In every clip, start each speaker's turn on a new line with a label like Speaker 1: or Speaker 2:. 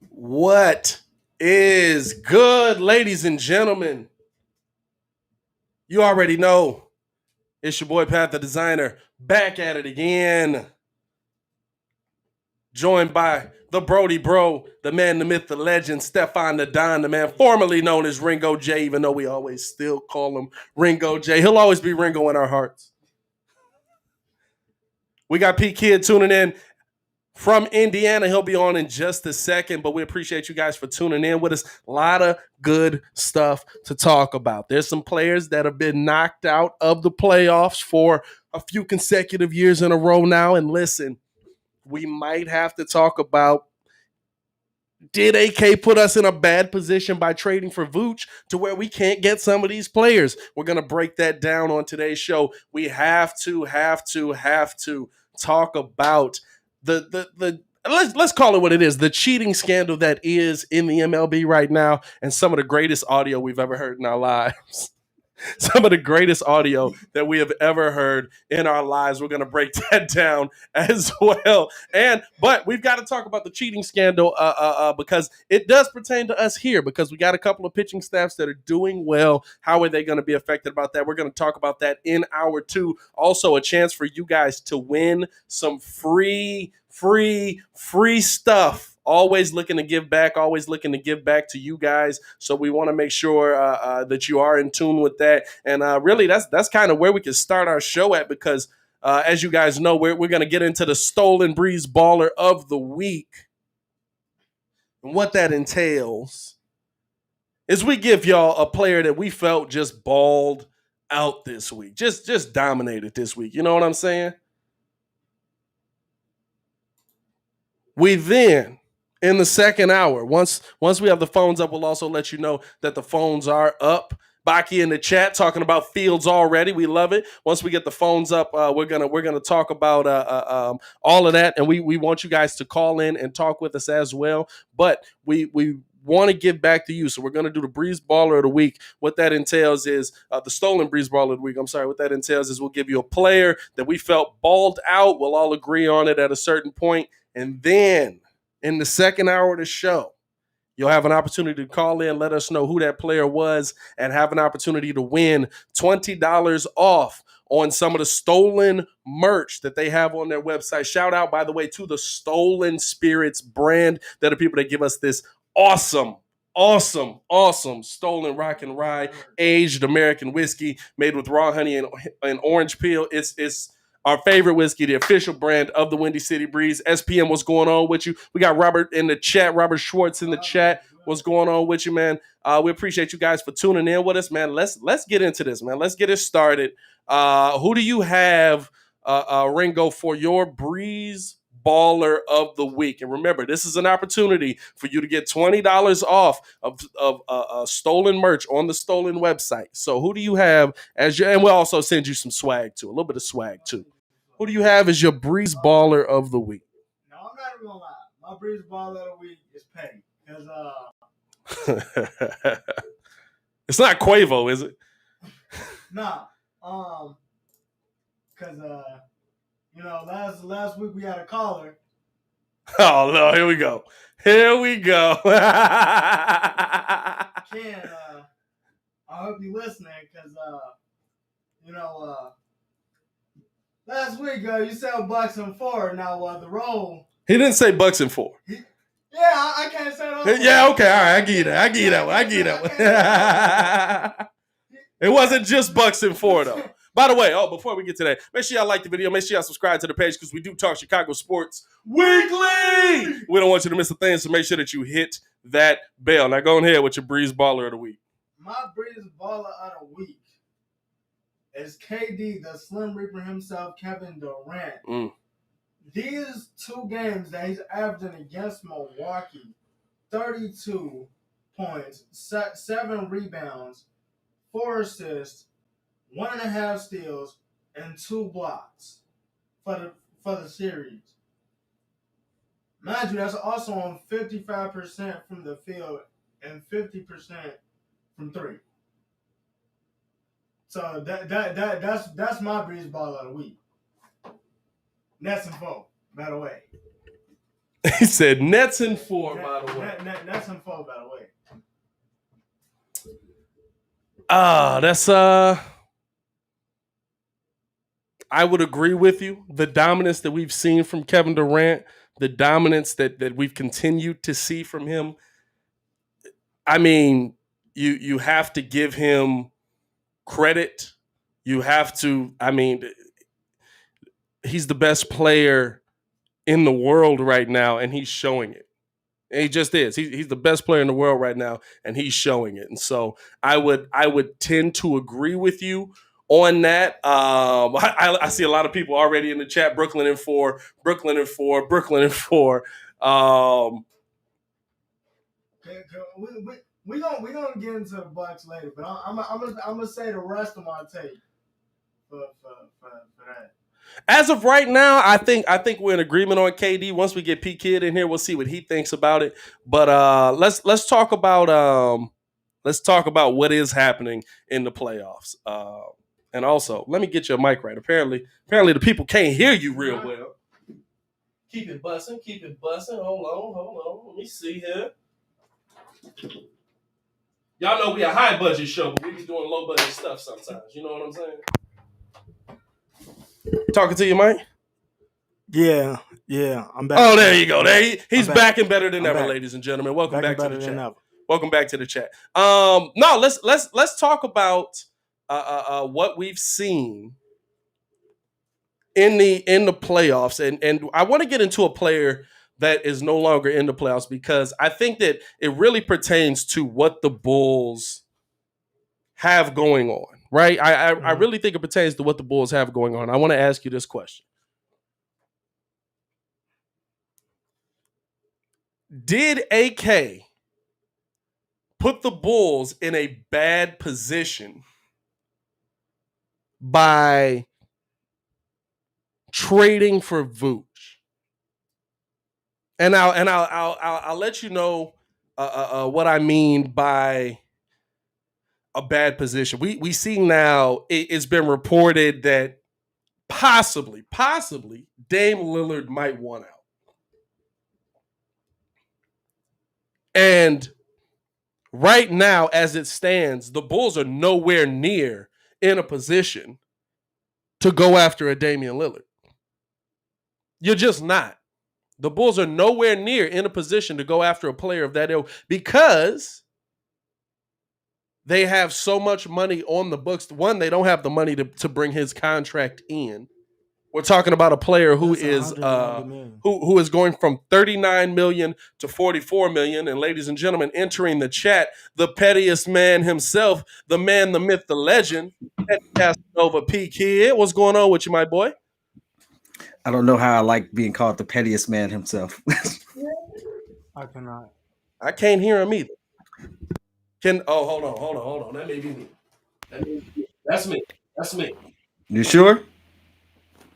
Speaker 1: What is good, ladies and gentlemen? You already know it's your boy Pat the Designer back at it again. Joined by the Brody Bro, the man, the myth, the legend, Stefan the Don, the man formerly known as Ringo J, even though we always still call him Ringo J. He'll always be Ringo in our hearts. We got P Kid tuning in from Indiana. He'll be on in just a second, but we appreciate you guys for tuning in with us. A lot of good stuff to talk about. There's some players that have been knocked out of the playoffs for a few consecutive years in a row now. And listen, we might have to talk about, did AK put us in a bad position by trading for Vooch to where we can't get some of these players? We're going to break that down on today's show. We have to talk about the let's call it what it is, the cheating scandal that is in the MLB right now, and some of the greatest audio we've ever heard in our lives. Some of the greatest audio that we have ever heard in our lives. We're going to break that down as well. But we've got to talk about the cheating scandal because it does pertain to us here, because we got a couple of pitching staffs that are doing well. How are they going to be affected about that? We're going to talk about that in hour two. Also, a chance for you guys to win some free stuff. Always looking to give back, to you guys. So we want to make sure that you are in tune with that. And really, that's kind of where we can start our show at, because as you guys know, we're going to get into the Stolen Breeze Baller of the Week. And what that entails is we give y'all a player that we felt just balled out this week, just dominated this week. You know what I'm saying? We then, in the second hour, once we have the phones up, we'll also let you know that the phones are up. Baki in the chat talking about Fields already. We love it. Once we get the phones up, we're gonna talk about all of that, and we want you guys to call in and talk with us as well. But we want to give back to you, so we're gonna do the Breeze Baller of the Week. What that entails is the Stolen Breeze Baller of the Week. I'm sorry. What that entails is we'll give you a player that we felt balled out. We'll all agree on it at a certain point. And then in the second hour of the show, you'll have an opportunity to call in, let us know who that player was, and have an opportunity to win $20 off on some of the Stolen merch that they have on their website. Shout out, by the way, to the Stolen Spirits brand. They're the people that give us this awesome Stolen Rock and Rye aged American whiskey made with raw honey and orange peel. It's our favorite whiskey, the official brand of the Windy City Breeze. SPM, what's going on with you? We got Robert in the chat, Robert Schwartz in the chat. What's going on with you, man? We appreciate you guys for tuning in with us, man. Let's get into this, man. Let's get it started. Who do you have, Ringo, for your Breeze Baller of the Week? And remember, this is an opportunity for you to get $20 off of Stolen merch on the Stolen website. So who do you have as your, and we'll also send you some swag too, a little bit of swag too. Who do you have as your Breeze Baller of the Week?
Speaker 2: No, I'm not even gonna lie. My Breeze Baller of the Week is Petty. Because
Speaker 1: it's not Quavo, is it?
Speaker 2: Nah. Because last week we had a caller.
Speaker 1: Oh no, here we go.
Speaker 2: Ken, I hope you listening, because last week you said Bucks and 4. Now the roll.
Speaker 1: He didn't say Bucks and 4.
Speaker 2: Yeah, I can't say that.
Speaker 1: Yeah, okay, all right, I get that one. It wasn't just Bucks and 4 though. By the way, before we get to that, make sure y'all like the video. Make sure y'all subscribe to the page, because we do talk Chicago sports weekly. We don't want you to miss a thing, so make sure that you hit that bell. Now go ahead with your Breeze Baller of the Week.
Speaker 2: My Breeze Baller of the Week is KD, the Slim Reaper himself, Kevin Durant. These 2 games that he's averaging against Milwaukee, 32 points, 7 rebounds, 4 assists, 1.5 steals, and 2 blocks for the series. Mind you, that's also on 55% from the field and 50% from 3. So that's my Breeze Baller of the Week. Nets and 4, by the way.
Speaker 1: He said Nets in 4, by the way.
Speaker 2: Nets in 4, by the way.
Speaker 1: That's I would agree with you. The dominance that we've seen from Kevin Durant, the dominance that we've continued to see from him. I mean, you have to give him credit. You have to, I mean, he's the best player in the world right now, and he's showing it. And he just is. He's the best player in the world right now, and he's showing it. And so I would tend to agree with you on that. I see a lot of people already in the chat. Brooklyn in 4, Brooklyn in 4, Brooklyn in 4.
Speaker 2: We're gonna get into the Bucks later, but I'm gonna say the rest of my take for that.
Speaker 1: As of right now, I think we're in agreement on KD. Once we get P Kid in here, we'll see what he thinks about it. But let's talk about what is happening in the playoffs. And also, let me get your mic right. Apparently the people can't hear you real well. Keep it busting. Hold on. Let me see here. Y'all know we a high budget show, but we be doing low budget stuff sometimes. You know what I'm saying? Talking to you, Mike?
Speaker 2: Yeah, I'm back.
Speaker 1: Oh, there you go. He's back and better than ever, ladies and gentlemen. Welcome back to the chat. Welcome back to the chat. No, let's talk about what we've seen in the playoffs, and I want to get into a player that is no longer in the playoffs because I think that it really pertains to what the Bulls have going on. Right? I really think it pertains to what the Bulls have going on. I want to ask you this question. Did AK put the Bulls in a bad position by trading for Vooch? And I'll let you know what I mean by a bad position. We see now it's been reported that possibly Dame Lillard might want out. And right now, as it stands, the Bulls are nowhere near in a position to go after a Damian Lillard. You're just not. The Bulls are nowhere near in a position to go after a player of that ilk because they have so much money on the books. One, they don't have the money to bring his contract in. We're talking about a player who is who is going from $39 million to $44 million. And ladies and gentlemen, entering the chat, the pettiest man himself, the man, the myth, the legend, Casanova P Kid. What's going on with you, my boy?
Speaker 3: I don't know how I like being called the pettiest man himself.
Speaker 2: I cannot.
Speaker 1: I can't hear him either. Hold on. That may be me. That's me.
Speaker 3: You sure?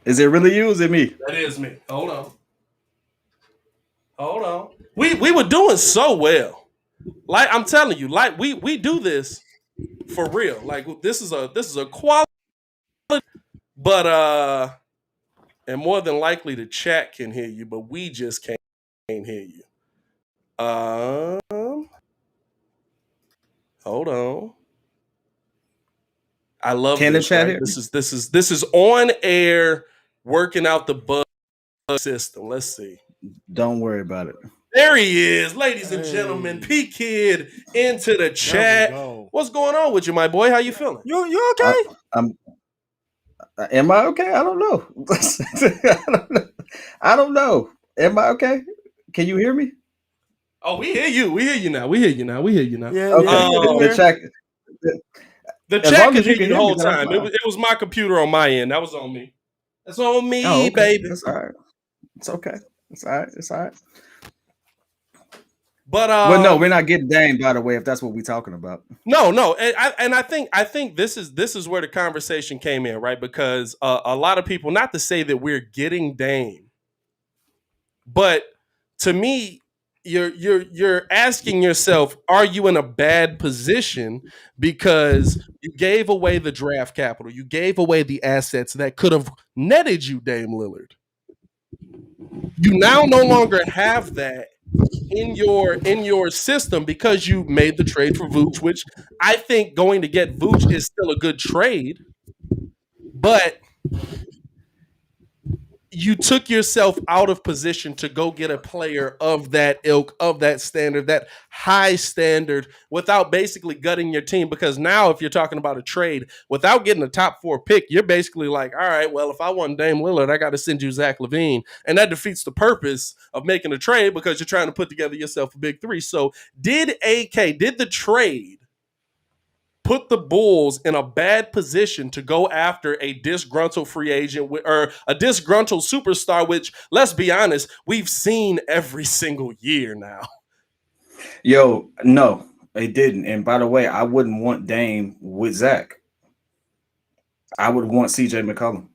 Speaker 3: Is it really you or is it me?
Speaker 1: That is me. Hold on. We were doing so well. Like I'm telling you, like we do this for real. Like this is a quality, but and more than likely the chat can hear you, but we just can't hear you. Hold on. I love
Speaker 3: can
Speaker 1: this.
Speaker 3: The chat
Speaker 1: right?
Speaker 3: hear?
Speaker 1: This is on air, working out the bug system. Let's see.
Speaker 3: Don't worry about it.
Speaker 1: There he is, ladies and gentlemen. P Kid into the chat. What's going on with you, my boy? How you feeling?
Speaker 2: You okay?
Speaker 3: Am I okay? I don't know. I don't know. Am I okay? Can you hear me?
Speaker 1: Oh, we hear you. We hear you now.
Speaker 2: Yeah.
Speaker 3: Okay.
Speaker 1: The chat can hear you the whole time. It was my computer on my end. That was on me. That's on me,
Speaker 3: okay.
Speaker 1: baby.
Speaker 3: That's all right. It's okay. It's all right.
Speaker 1: But
Speaker 3: well, no, we're not getting Dame, by the way, if that's what we're talking about.
Speaker 1: No, and I think this is where the conversation came in, right? Because a lot of people, not to say that we're getting Dame, but to me, you're asking yourself, are you in a bad position because you gave away the draft capital, you gave away the assets that could have netted you Dame Lillard? You now no longer have that in your system because you made the trade for Vooch, which I think going to get Vooch is still a good trade, but you took yourself out of position to go get a player of that ilk, of that standard, that high standard, without basically gutting your team. Because now, if you're talking about a trade, without getting a top 4 pick, you're basically like, all right, well, if I want Dame Lillard, I got to send you Zach LaVine. And that defeats the purpose of making a trade because you're trying to put together yourself a big 3. So did the trade put the Bulls in a bad position to go after a disgruntled free agent or a disgruntled superstar, which, let's be honest, we've seen every single year now?
Speaker 3: Yo, no, it didn't. And by the way, I wouldn't want Dame with Zach. I would want CJ McCollum.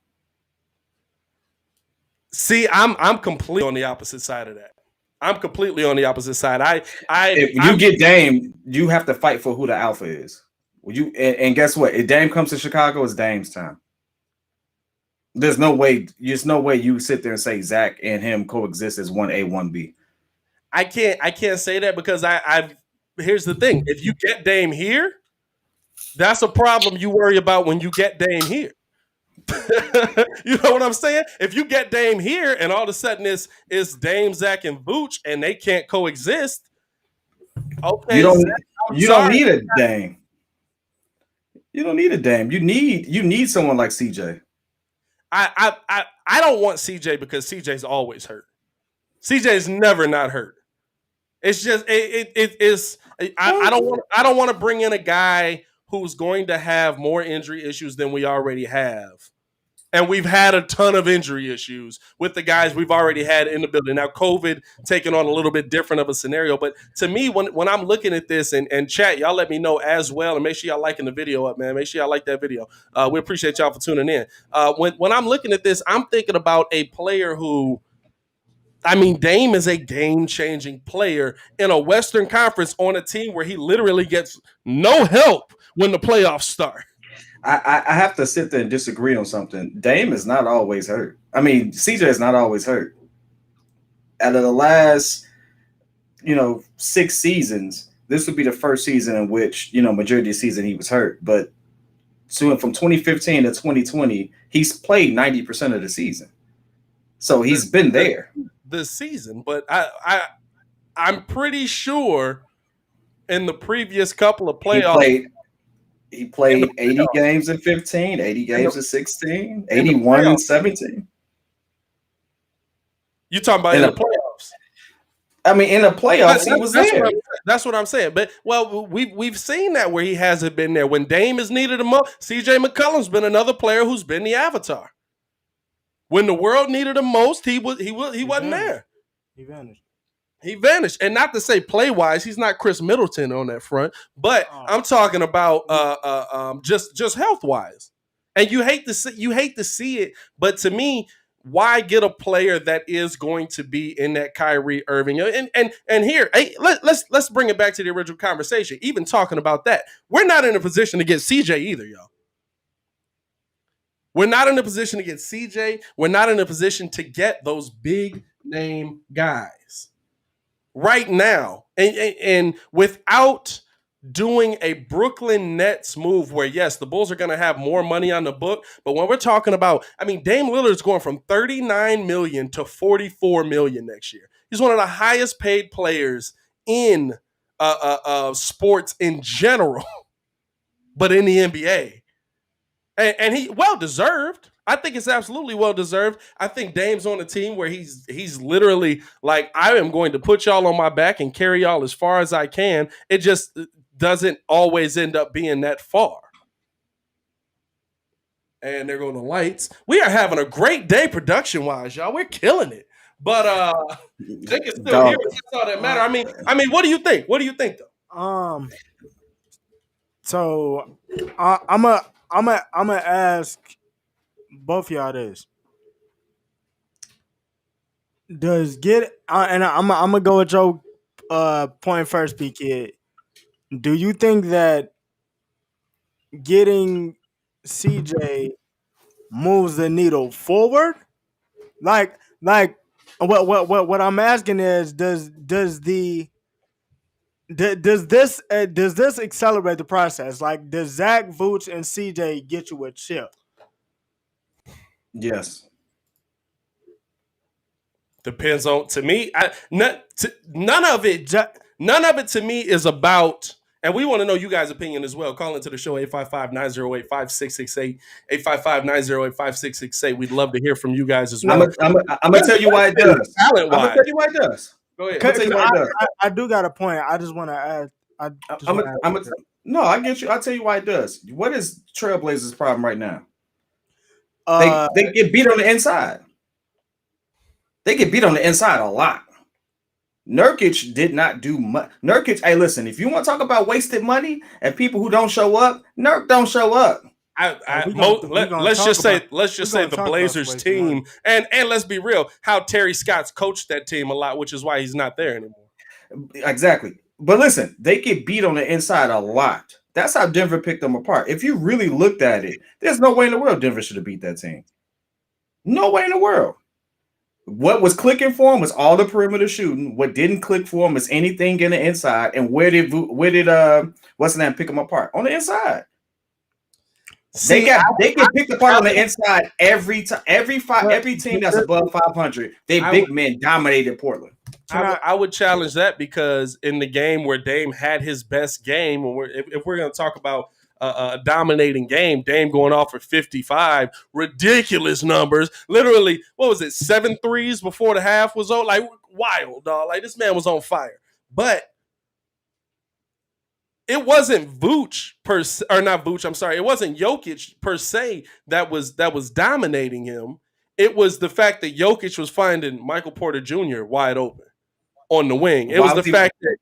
Speaker 1: See, I'm completely on the opposite side of that. I'm completely on the opposite side.
Speaker 3: If you get Dame, you have to fight for who the alpha is. And guess what? If Dame comes to Chicago, it's Dame's time. There's no way you sit there and say Zach and him coexist as 1A, 1B.
Speaker 1: I can't say that because here's the thing. If you get Dame here, that's a problem you worry about when you get Dame here. You know what I'm saying? If you get Dame here and all of a sudden it's Dame, Zach, and Vooch and they can't coexist, okay.
Speaker 3: You don't need a Dame. You don't need a Dame. You need someone like CJ.
Speaker 1: I don't want CJ because CJ's always hurt. CJ's never not hurt. It's just I don't want to bring in a guy who's going to have more injury issues than we already have. And we've had a ton of injury issues with the guys we've already had in the building. Now, COVID taking on a little bit different of a scenario. But to me, when I'm looking at this, and chat, y'all let me know as well. And make sure y'all liking the video up, man. Make sure y'all like that video. We appreciate y'all for tuning in. When I'm looking at this, I'm thinking about a player who, I mean, Dame is a game-changing player in a Western Conference on a team where he literally gets no help when the playoffs start.
Speaker 3: I have to sit there and disagree on something. Dame is not always hurt. I mean, CJ is not always hurt. Out of the last, 6 seasons, this would be the first season in which, majority of the season he was hurt. But from 2015 to 2020, he's played 90% of the season. So he's been there.
Speaker 1: This season, but I'm pretty sure in the previous couple of playoffs,
Speaker 3: he played 80 games in 15, 80 games in 16, 81 in 17.
Speaker 1: You talking about in the playoffs?
Speaker 3: I mean, in the playoffs, he was there.
Speaker 1: That's what I'm saying. But we've seen that where he hasn't been there. When Dame is needed the most, CJ McCollum's been another player who's been the avatar. When the world needed him most, he wasn't there. He vanished. And not to say play-wise, he's not Chris Middleton on that front, but I'm talking about just health-wise. And you hate to see it, but to me, why get a player that is going to be in that Kyrie Irving? And here, hey, let's bring it back to the original conversation. Even talking about that, we're not in a position to get CJ either, y'all. We're not in a position to get CJ. We're not in a position to get those big name guys right now. And without doing a Brooklyn Nets move where, yes, the Bulls are going to have more money on the book. But when we're talking about, I mean, Dame Lillard's going from $39 million to $44 million next year. He's one of the highest paid players in sports in general, but in the NBA. And he well-deserved. I think it's absolutely well-deserved. I think Dame's on a team where he's literally like, I am going to put y'all on my back and carry y'all as far as I can. It just doesn't always end up being that far. And there go the lights. We are having a great day production-wise, y'all. We're killing it. But they can still hear us. That's all that matter. I mean, what do you think? What do you think, though?
Speaker 2: So I'm gonna ask both y'all this. Does get and I'm gonna go with your point first, P Kid. Do you think that getting CJ moves the needle forward? Like What I'm asking is, does this accelerate the process? Like, does Zach, Vooch, and CJ get you a chip?
Speaker 3: Yes.
Speaker 1: Depends on, to me, none of it to me is about, and we want to know you guys' opinion as well. Call into the show 855-908-5668, 855-908-5668. We'd love to hear from you guys as well.
Speaker 3: I'm gonna tell you why it does.
Speaker 1: Talent
Speaker 3: I'm gonna
Speaker 1: wise,
Speaker 3: tell you why it does.
Speaker 1: go ahead.
Speaker 3: I'm gonna tell you why it does.
Speaker 2: I do got a point. I just want to add.
Speaker 3: No, I get you. I'll tell you why it does. What is Trailblazers' problem right now? They get beat on the inside. They get beat on the inside a lot. Nurkic did not do much. Nurkic, hey, listen, if you want to talk about wasted money and people who don't show up, Nurk don't show up.
Speaker 1: Let's just say the Blazers team, and let's be real, how Terry Scott's coached that team a lot, which is why he's not there anymore.
Speaker 3: Exactly. But listen, they get beat on the inside a lot. That's how Denver picked them apart. If you really looked at it, there's no way in the world Denver should have beat that team. No way in the world. What was clicking for him was all the perimeter shooting. What didn't click for him is anything in the inside. And where did what's the name pick them apart? On the inside. They get picked apart on the inside every time. Every team that's above 500, big men dominated Portland.
Speaker 1: I would challenge that, because in the game where Dame had his best game, if we're going to talk about a dominating game, Dame going off for 55, ridiculous numbers. Literally, what was it, 7 threes before the half was over? Like, wild, dog. Like, this man was on fire. But it wasn't Vooch it wasn't Jokic per se that was dominating him. It was the fact that Jokic was finding Michael Porter Jr. wide open on the wing. It was the fact that.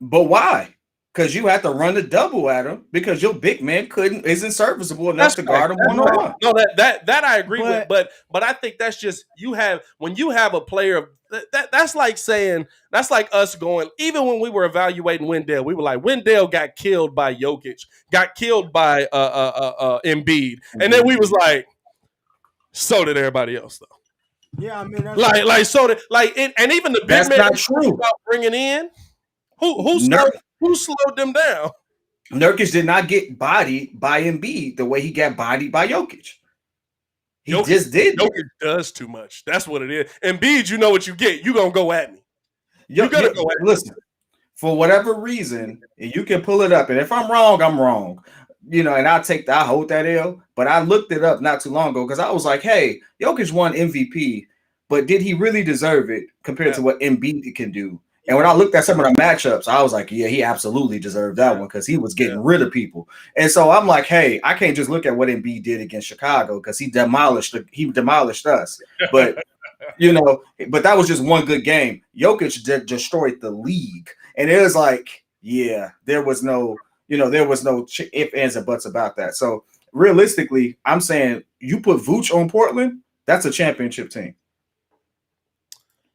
Speaker 3: But why? Because you had to run the double at him, because your big man isn't serviceable enough to guard him one-on-one.
Speaker 1: No, that I agree with, but I think that's just, when you have a player that's like us going, even when we were evaluating Wendell, we were like, Wendell got killed by Jokic, got killed by Embiid, and then we was like, so did everybody else though.
Speaker 2: Yeah, I mean,
Speaker 1: and even the big man about bringing in who slowed them down?
Speaker 3: Nurkic did not get bodied by Embiid the way he got bodied by Jokic. He just did.
Speaker 1: Jokic does too much. That's what it is. Embiid, you know what you get. You're going to go at me. You're going to go at me.
Speaker 3: Listen, for whatever reason, you can pull it up. And if I'm wrong, I'm wrong. And I hold that L. But I looked it up not too long ago, because I was like, hey, Jokic won MVP, but did he really deserve it compared to what Embiid can do? And when I looked at some of the matchups, I was like, yeah, he absolutely deserved that one, because he was getting rid of people. And so I'm like, hey, I can't just look at what Embiid did against Chicago, because he demolished us. But, but that was just one good game. Jokic destroyed the league. And it was like, yeah, there was no ifs, ands, and buts about that. So realistically, I'm saying you put Vooch on Portland, that's a championship team.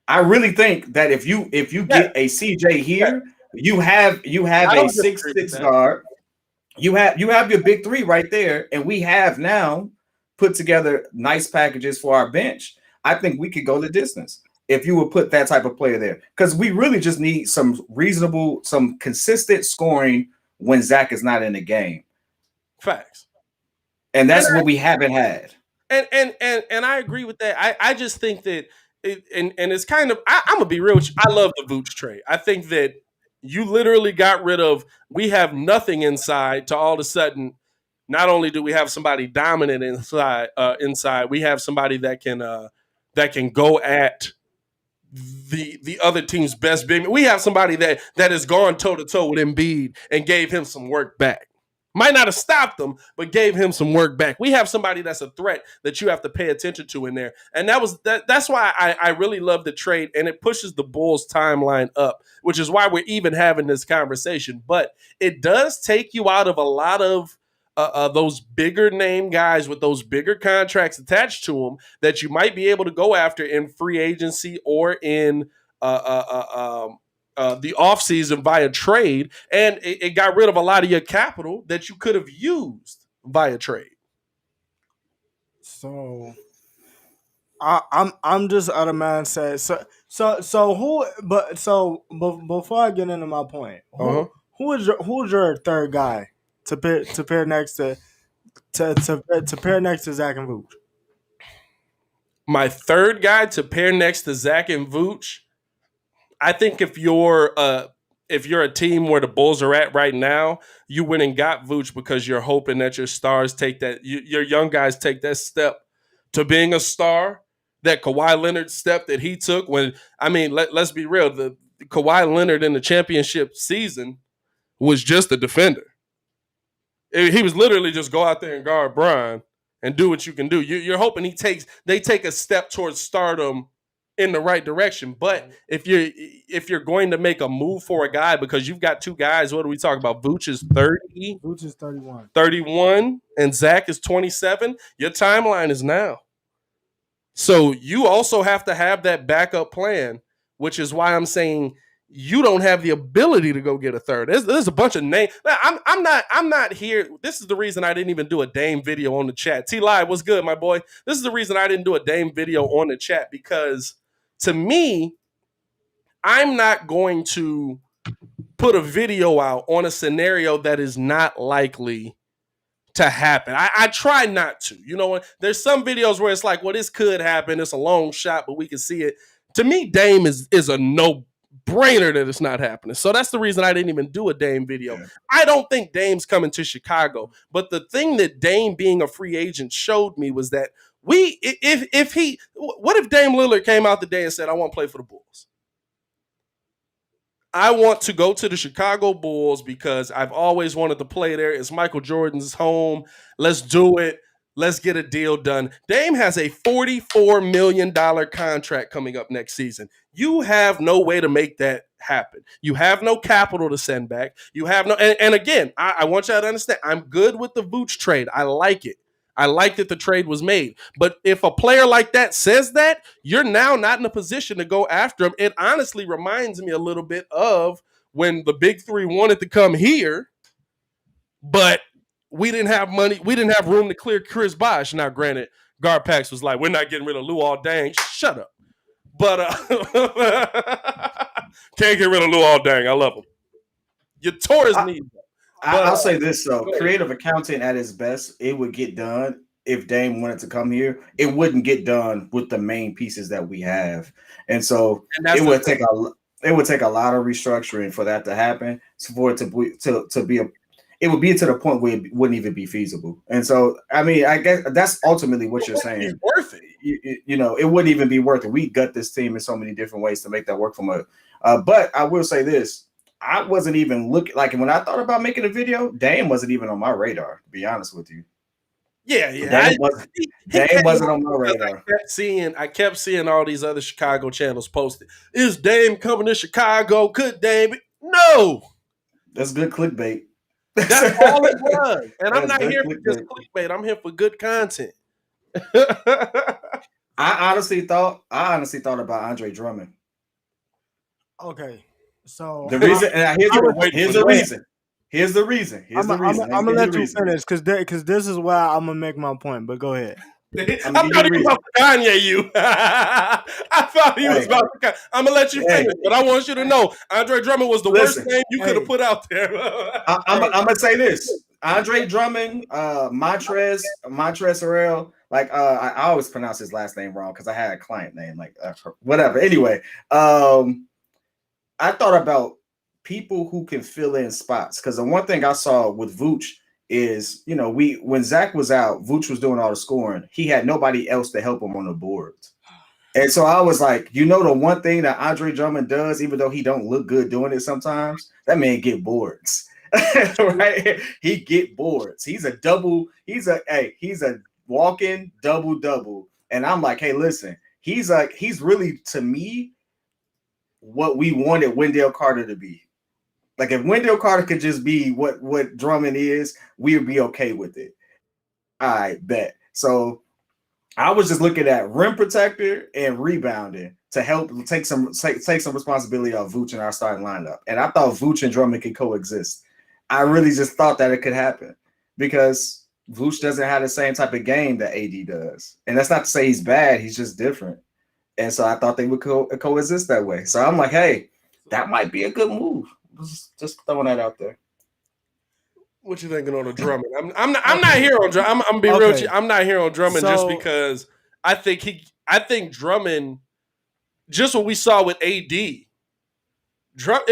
Speaker 3: I really think that if you get a CJ here, you have a 6'6" guard. You have your big three right there, and we have now put together nice packages for our bench. I think we could go the distance if you would put that type of player there, because we really just need some consistent scoring when Zach is not in the game.
Speaker 1: Facts.
Speaker 3: And that's what we haven't had.
Speaker 1: And I agree with that. I just think that. And it's kind of, I'm gonna be real with you. I love the Vooch trade. I think that you literally got rid of, we have nothing inside, to all of a sudden, not only do we have somebody dominant inside, we have somebody that can go at the other team's best big. We have somebody that has gone toe to toe with Embiid and gave him some work back. Might not have stopped them, but gave him some work back. We have somebody that's a threat that you have to pay attention to in there. And that's why I really love the trade, and it pushes the Bulls timeline up, which is why we're even having this conversation. But it does take you out of a lot of those bigger name guys with those bigger contracts attached to them that you might be able to go after in free agency or in the offseason via trade, and it got rid of a lot of your capital that you could have used via trade.
Speaker 2: So I'm just out of mindset. So who? Before I get into my point, who's your third guy to pair next to pair next to Zach and Vooch?
Speaker 1: My third guy to pair next to Zach and Vooch, I think if you're a team where the Bulls are at right now, you went and got Vooch because you're hoping that your stars take that, your young guys take that step to being a star. That Kawhi Leonard step that he took let's be real, the Kawhi Leonard in the championship season was just a defender. He was literally just go out there and guard Bron and do what you can do. You're hoping they take a step towards stardom in the right direction. But if you're going to make a move for a guy because you've got two guys, what do we talk about? Vooch is 30.
Speaker 2: Vooch is 31.
Speaker 1: 31, and Zach is 27. Your timeline is now. So you also have to have that backup plan, which is why I'm saying you don't have the ability to go get a third. There's a bunch of names. I'm not here. This is the reason I didn't even do a Dame video on the chat. T-Live, what's good, my boy? This is the reason I didn't do a Dame video on the chat, because to me, I'm not going to put a video out on a scenario that is not likely to happen. I try not to. You know, there's some videos where it's like, well, this could happen. It's a long shot, but we can see it. To me, Dame is a no-brainer that it's not happening. So that's the reason I didn't even do a Dame video. Yeah. I don't think Dame's coming to Chicago. But the thing that Dame being a free agent showed me was that what if Dame Lillard came out today and said, I want to play for the Bulls? I want to go to the Chicago Bulls because I've always wanted to play there. It's Michael Jordan's home. Let's do it. Let's get a deal done. Dame has a $44 million contract coming up next season. You have no way to make that happen. You have no capital to send back. You have no, and again, I want y'all to understand, I'm good with the Vooch trade. I like it. I like that the trade was made. But if a player like that says that, you're now not in a position to go after him. It honestly reminds me a little bit of when the big three wanted to come here, but we didn't have money. We didn't have room to clear Chris Bosh. Now, granted, Garpax was like, we're not getting rid of Luol Deng. Shut up. But can't get rid of Luol Deng. I love him. You tore his knees.
Speaker 3: I'll say this, though. Creative accounting at its best, it would get done if Dame wanted to come here. It wouldn't get done with the main pieces that we have. And so it would take a lot of restructuring for that to happen, for it it would be to the point where it wouldn't even be feasible. And so, I mean, I guess that's ultimately what you're saying.
Speaker 1: It's worth it.
Speaker 3: You know, it wouldn't even be worth it. We gut this team in so many different ways to make that work from but I will say this. I wasn't even looking, like when I thought about making a video, Dame wasn't even on my radar, to be honest with you.
Speaker 1: Yeah.
Speaker 3: Dame wasn't on my radar.
Speaker 1: I kept seeing all these other Chicago channels posted. Is Dame coming to Chicago? Could Dame? No.
Speaker 3: That's good clickbait.
Speaker 1: That's all it was. And I'm not here for just clickbait. I'm here for good content.
Speaker 3: I honestly thought about Andre Drummond.
Speaker 2: Okay. So
Speaker 3: the reason, and here's the reason. I'm
Speaker 2: gonna let you finish because this is why I'm gonna make my point. But go ahead.
Speaker 1: I thought he was about to Kanye you. I thought he was about to. I'm gonna let you finish, but I want you to know Andre Drummond was the worst name you could have put out there.
Speaker 3: I'm gonna say this: Andre Drummond, Montrezl Harrell. Like I always pronounce his last name wrong because I had a client name, like whatever. Anyway, I thought about people who can fill in spots, because the one thing I saw with Vooch is, you know, when Zach was out, Vooch was doing all the scoring. He had nobody else to help him on the boards. And so I was like, you know, the one thing that Andre Drummond does, even though he don't look good doing it sometimes, that man get boards. Right? He get boards. He's a walking double. And I'm like, hey, listen, he's really, to me, what we wanted Wendell Carter to be. Like, if Wendell Carter could just be what Drummond is, we would be okay with it. I bet. So I was just looking at rim protector and rebounding to help take some responsibility off Vooch in our starting lineup. And I thought Vooch and Drummond could coexist. I really just thought that it could happen because Vuce doesn't have the same type of game that AD does, and that's not to say he's bad. He's just different. And so I thought they would coexist that way. So I'm like, hey, that might be a good move. Just throwing that out there.
Speaker 1: What you thinking on the Drummond? I'm not here on Drummond. I'm be real with you. I'm not here on Drummond just because I think Drummond, just what we saw with AD. It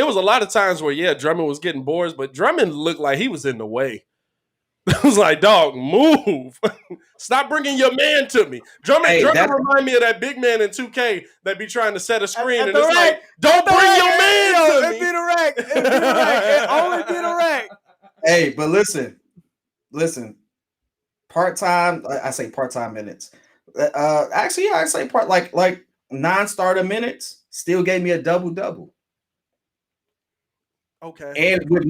Speaker 1: was a lot of times where Drummond was getting boards, but Drummond looked like he was in the way. I was like, dog, move. Stop bringing your man to me. Drummond remind me of that big man in 2K that be trying to set a screen and it's like, don't bring your man to me.
Speaker 2: It be the rack. It only be the rack.
Speaker 3: Hey, but listen. Part-time, I say part-time minutes. Actually, I say like non-starter minutes still gave me a double-double.
Speaker 1: Okay.
Speaker 3: And with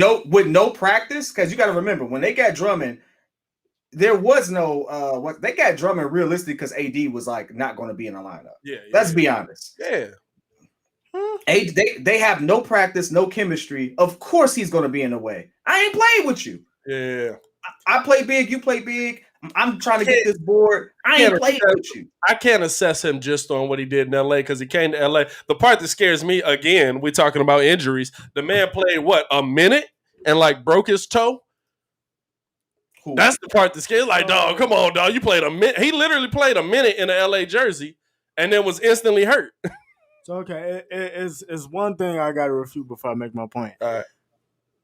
Speaker 3: no practice, because you got to remember when they got Drummond, there was no they got Drummond realistic because AD was like not going to be in the lineup.
Speaker 1: Yeah.
Speaker 3: Let's be honest.
Speaker 1: Yeah.
Speaker 3: They have no practice, no chemistry. Of course he's going to be in the way. I ain't played with you.
Speaker 1: Yeah.
Speaker 3: I play big, you play big. I'm trying to get this board. I ain't played with you.
Speaker 1: I can't assess him just on what he did in LA because he came to LA. The part that scares me, again, we're talking about injuries. The man played a minute and like broke his toe. Cool. That's the part that scares. Like, dog, come on, dog. You played a minute. He literally played a minute in a LA jersey and then was instantly hurt.
Speaker 2: So okay, it's one thing I got to refute before I make my point.
Speaker 1: All right.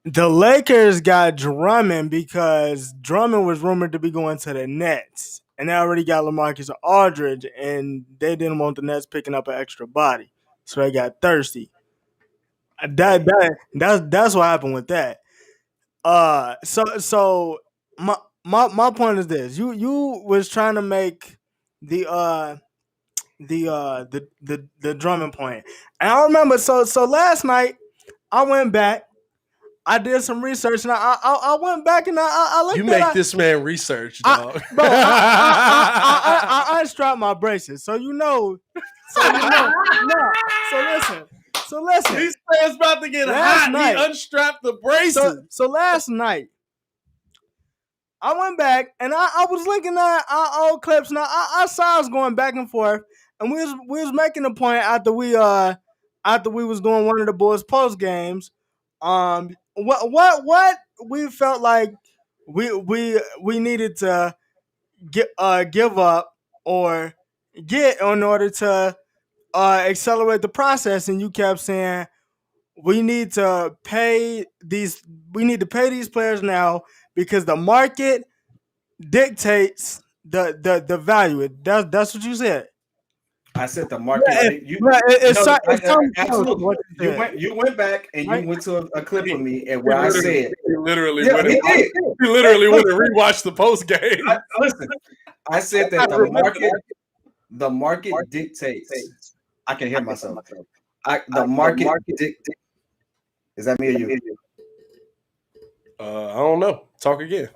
Speaker 2: The Lakers got Drummond because Drummond was rumored to be going to the Nets, and they already got LaMarcus Aldridge, and they didn't want the Nets picking up an extra body, so they got thirsty. That's what happened with that. So my point is this: you was trying to make the Drummond point, and I remember so last night I went back. I did some research and I went back and I looked.
Speaker 1: You make this man research, dog.
Speaker 2: I unstrapped my braces, so you know. No. So listen.
Speaker 1: These fans about to get hot. He unstrapped the braces.
Speaker 2: So last night, I went back and I was looking at our old clips and I saw us going back and forth, and we was making a point after we was doing one of the boys' post games. What we felt like we needed to give up or get in order to accelerate the process, and you kept saying we need to pay these players now because the market dictates the value. That's what you said.
Speaker 3: I said the market. Absolutely. You went back and you went to a clip of me and where I said
Speaker 1: he literally went and rewatched the post game.
Speaker 3: Listen, I said that the market dictates. I can hear myself. The market dictates. Is that me or you?
Speaker 1: I don't know. Talk again.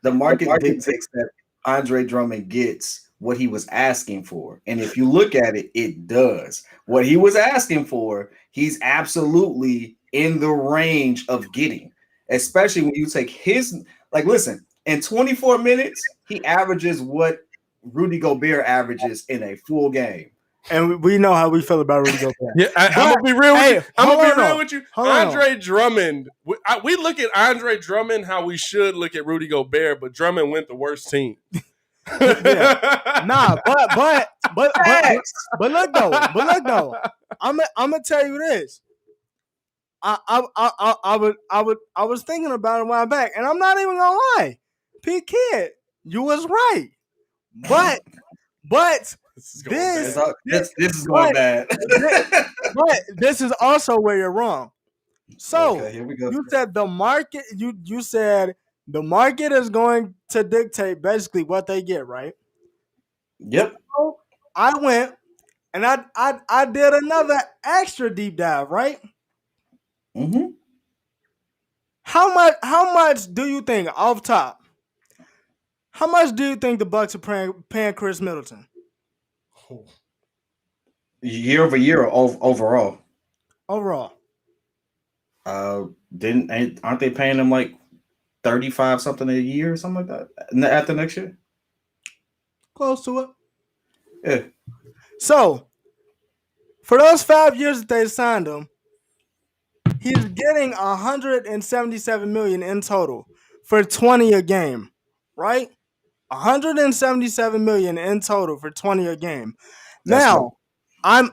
Speaker 3: The market dictates that Andre Drummond gets what he was asking for. And if you look at it, it does. What he was asking for, he's absolutely in the range of getting, especially when you take his, listen, in 24 minutes, he averages what Rudy Gobert averages in a full game.
Speaker 2: And we know how we feel about Rudy Gobert.
Speaker 1: Yeah, I'm gonna be real with you. I'm gonna be real with you. Andre Drummond. We look at Andre Drummond how we should look at Rudy Gobert, but Drummond went the worst team.
Speaker 2: Yeah. Nah, but look though. I'm gonna tell you this. I was thinking about it a while back, and I'm not even gonna lie. P Kid, you was right, but this
Speaker 3: is going bad.
Speaker 2: But this is also where you're wrong. So
Speaker 3: okay, here we go.
Speaker 2: You said the market. You said the market is going to dictate basically what they get, right?
Speaker 3: Yep.
Speaker 2: So I went and I did another extra deep dive, right?
Speaker 3: Mm-hmm.
Speaker 2: How much do you think off top? How much do you think the Bucks are paying Chris Middleton?
Speaker 3: Year over year or overall?
Speaker 2: Overall.
Speaker 3: Aren't they paying him like 35 something a year or something like that after next year.
Speaker 2: Close to it.
Speaker 3: Yeah.
Speaker 2: So, for those 5 years that they signed him, he's getting $177 million in total for 20 a game, right? $177 million in total for 20 a game.
Speaker 3: That's
Speaker 2: Now,
Speaker 3: low.
Speaker 2: I'm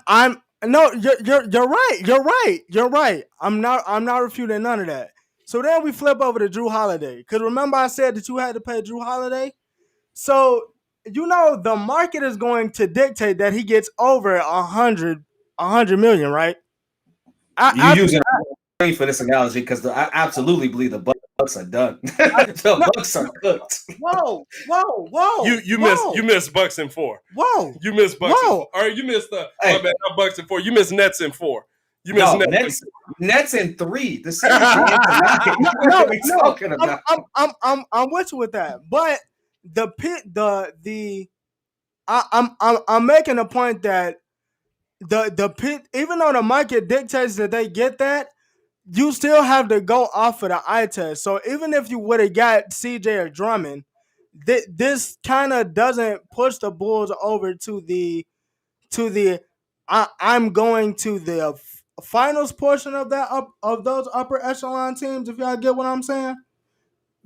Speaker 2: no, you're right. I'm not refuting none of that. So then we flip over to Drew Holiday, because remember I said that you had to pay Drew Holiday. So the market is going to dictate that he gets over 100 million, right?
Speaker 3: You using for this analogy because I absolutely believe the Bucks are done. The Bucks are cooked.
Speaker 2: Whoa!
Speaker 1: You missed Bucks in 4.
Speaker 2: Whoa!
Speaker 1: You missed Bucks.
Speaker 2: Whoa!
Speaker 1: Or you missed my bad, not Bucks in 4. You missed Nets in 4. You missed
Speaker 3: Nets in 3. The series what are we talking about?
Speaker 2: I'm with you with that, but I'm making a point that the pit, even though the market dictates that they get that, you still have to go off of the eye test. So even if you would have got CJ or Drummond, this kind of doesn't push the Bulls over to the I'm going to the finals portion of that of those upper echelon teams. If y'all get what I'm saying,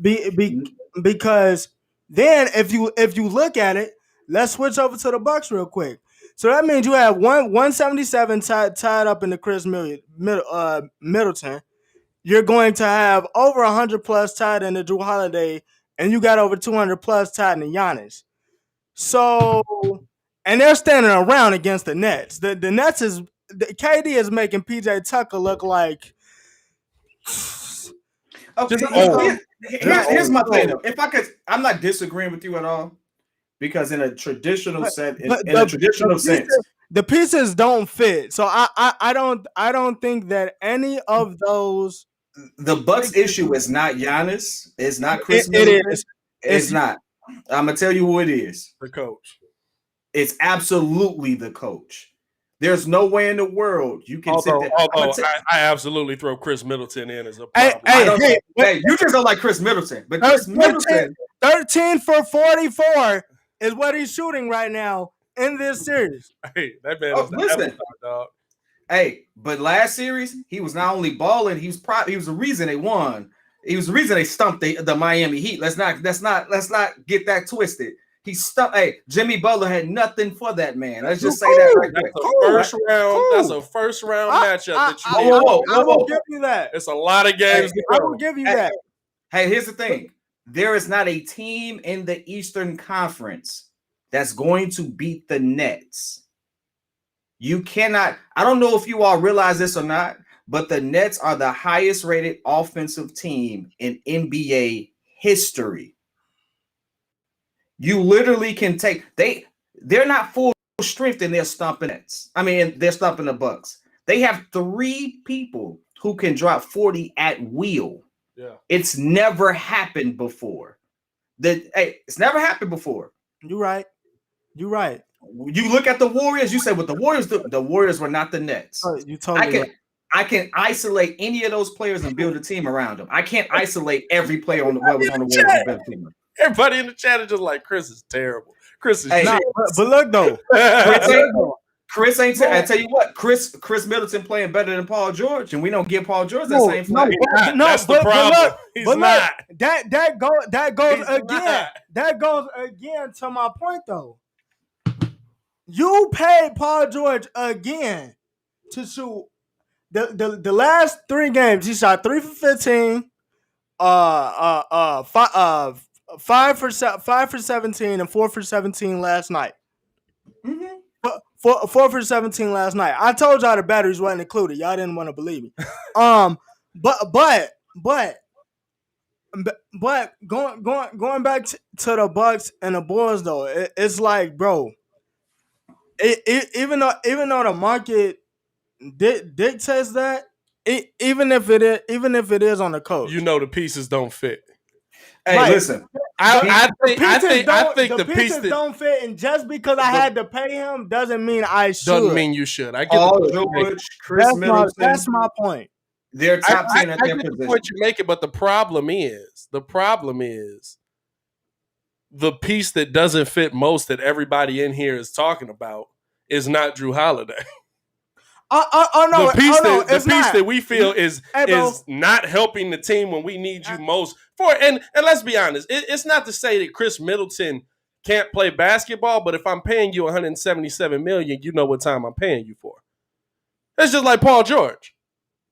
Speaker 2: because then if you look at it, let's switch over to the Bucks real quick. So that means you have 177 tied up in the Chris Middleton. You're going to have over 100 plus tied in the Drew Holiday, and you got over 200 plus tied in the Giannis. So, and they're standing around against the Nets. The Nets KD is making PJ Tucker look like.
Speaker 3: Okay, here's my thing. If I could, I'm not disagreeing with you at all, because in a traditional sense,
Speaker 2: the pieces don't fit. So I don't think that any of those.
Speaker 3: The Bucks' issue is not Giannis. It's not Chris Middleton. It's not. I'm gonna tell you who it is.
Speaker 1: The coach.
Speaker 3: It's absolutely the coach. There's no way in the world you can sit there.
Speaker 1: I absolutely throw Chris Middleton in as a problem.
Speaker 3: Hey, you just don't like Chris Middleton, but Chris Middleton,
Speaker 2: 13 for 44 is what he's shooting right now in this series.
Speaker 1: Hey, that man is the dog.
Speaker 3: Hey, but last series he was not only balling, he was the reason they won. He was the reason they stumped the Miami Heat. Let's not get that twisted. He stumped. Hey, Jimmy Butler had nothing for that man. Let's just say that right there.
Speaker 1: That's a first round matchup that you need.
Speaker 2: I will give you that.
Speaker 1: It's a lot of games.
Speaker 2: I will give you that.
Speaker 3: Hey, here's the thing. There is not a team in the Eastern Conference that's going to beat the Nets. You cannot. I don't know if you all realize this or not, but the Nets are the highest rated offensive team in NBA history. You literally can take they're not full strength and they're stomping Nets. I mean, they're stomping the Bucks. They have 3 people who can drop 40 at will.
Speaker 1: Yeah.
Speaker 3: It's never happened before. It's never happened before.
Speaker 2: You're right.
Speaker 3: You look at the Warriors, you say, well, the Warriors were not the Nets.
Speaker 2: You totally
Speaker 3: I can isolate any of those players and build a team around them. I can't isolate every player on the Warriors and build a team.
Speaker 1: Everybody in the chat is just like, Chris is terrible. Chris is
Speaker 2: but look though,
Speaker 3: Chris ain't. I tell you what, Chris Middleton playing better than Paul George, and we don't give Paul George that same flag.
Speaker 1: That's the problem. He's not.
Speaker 2: That goes again to my point though. You paid Paul George again to shoot the last 3 games. He shot 3 for 15, 5 for 17 and 4 for 17 last night.
Speaker 3: Mm-hmm.
Speaker 2: 4 for 17 last night. I told y'all the batteries wasn't included. Y'all didn't want to believe me. But going back to the Bucks and the Bulls though, it's like, bro, even though the market dictates that, even if it is on the coach,
Speaker 1: the pieces don't fit.
Speaker 3: Hey, right. Listen.
Speaker 1: I think the pieces
Speaker 2: don't fit, and just because I had to pay him doesn't mean I should.
Speaker 1: Doesn't mean you should. I get
Speaker 3: Paul George, Chris Middleton.
Speaker 2: That's my point.
Speaker 3: They're top 10 at
Speaker 1: I
Speaker 3: their
Speaker 1: get the
Speaker 3: position.
Speaker 1: point you're making, but the problem is the piece that doesn't fit most that everybody in here is talking about is not Drew Holiday.
Speaker 2: The
Speaker 1: piece that we feel is not helping the team when we need you most. And let's be honest, it's not to say that Chris Middleton can't play basketball, but if I'm paying you $177 million, you know what time I'm paying you for. It's just like Paul George.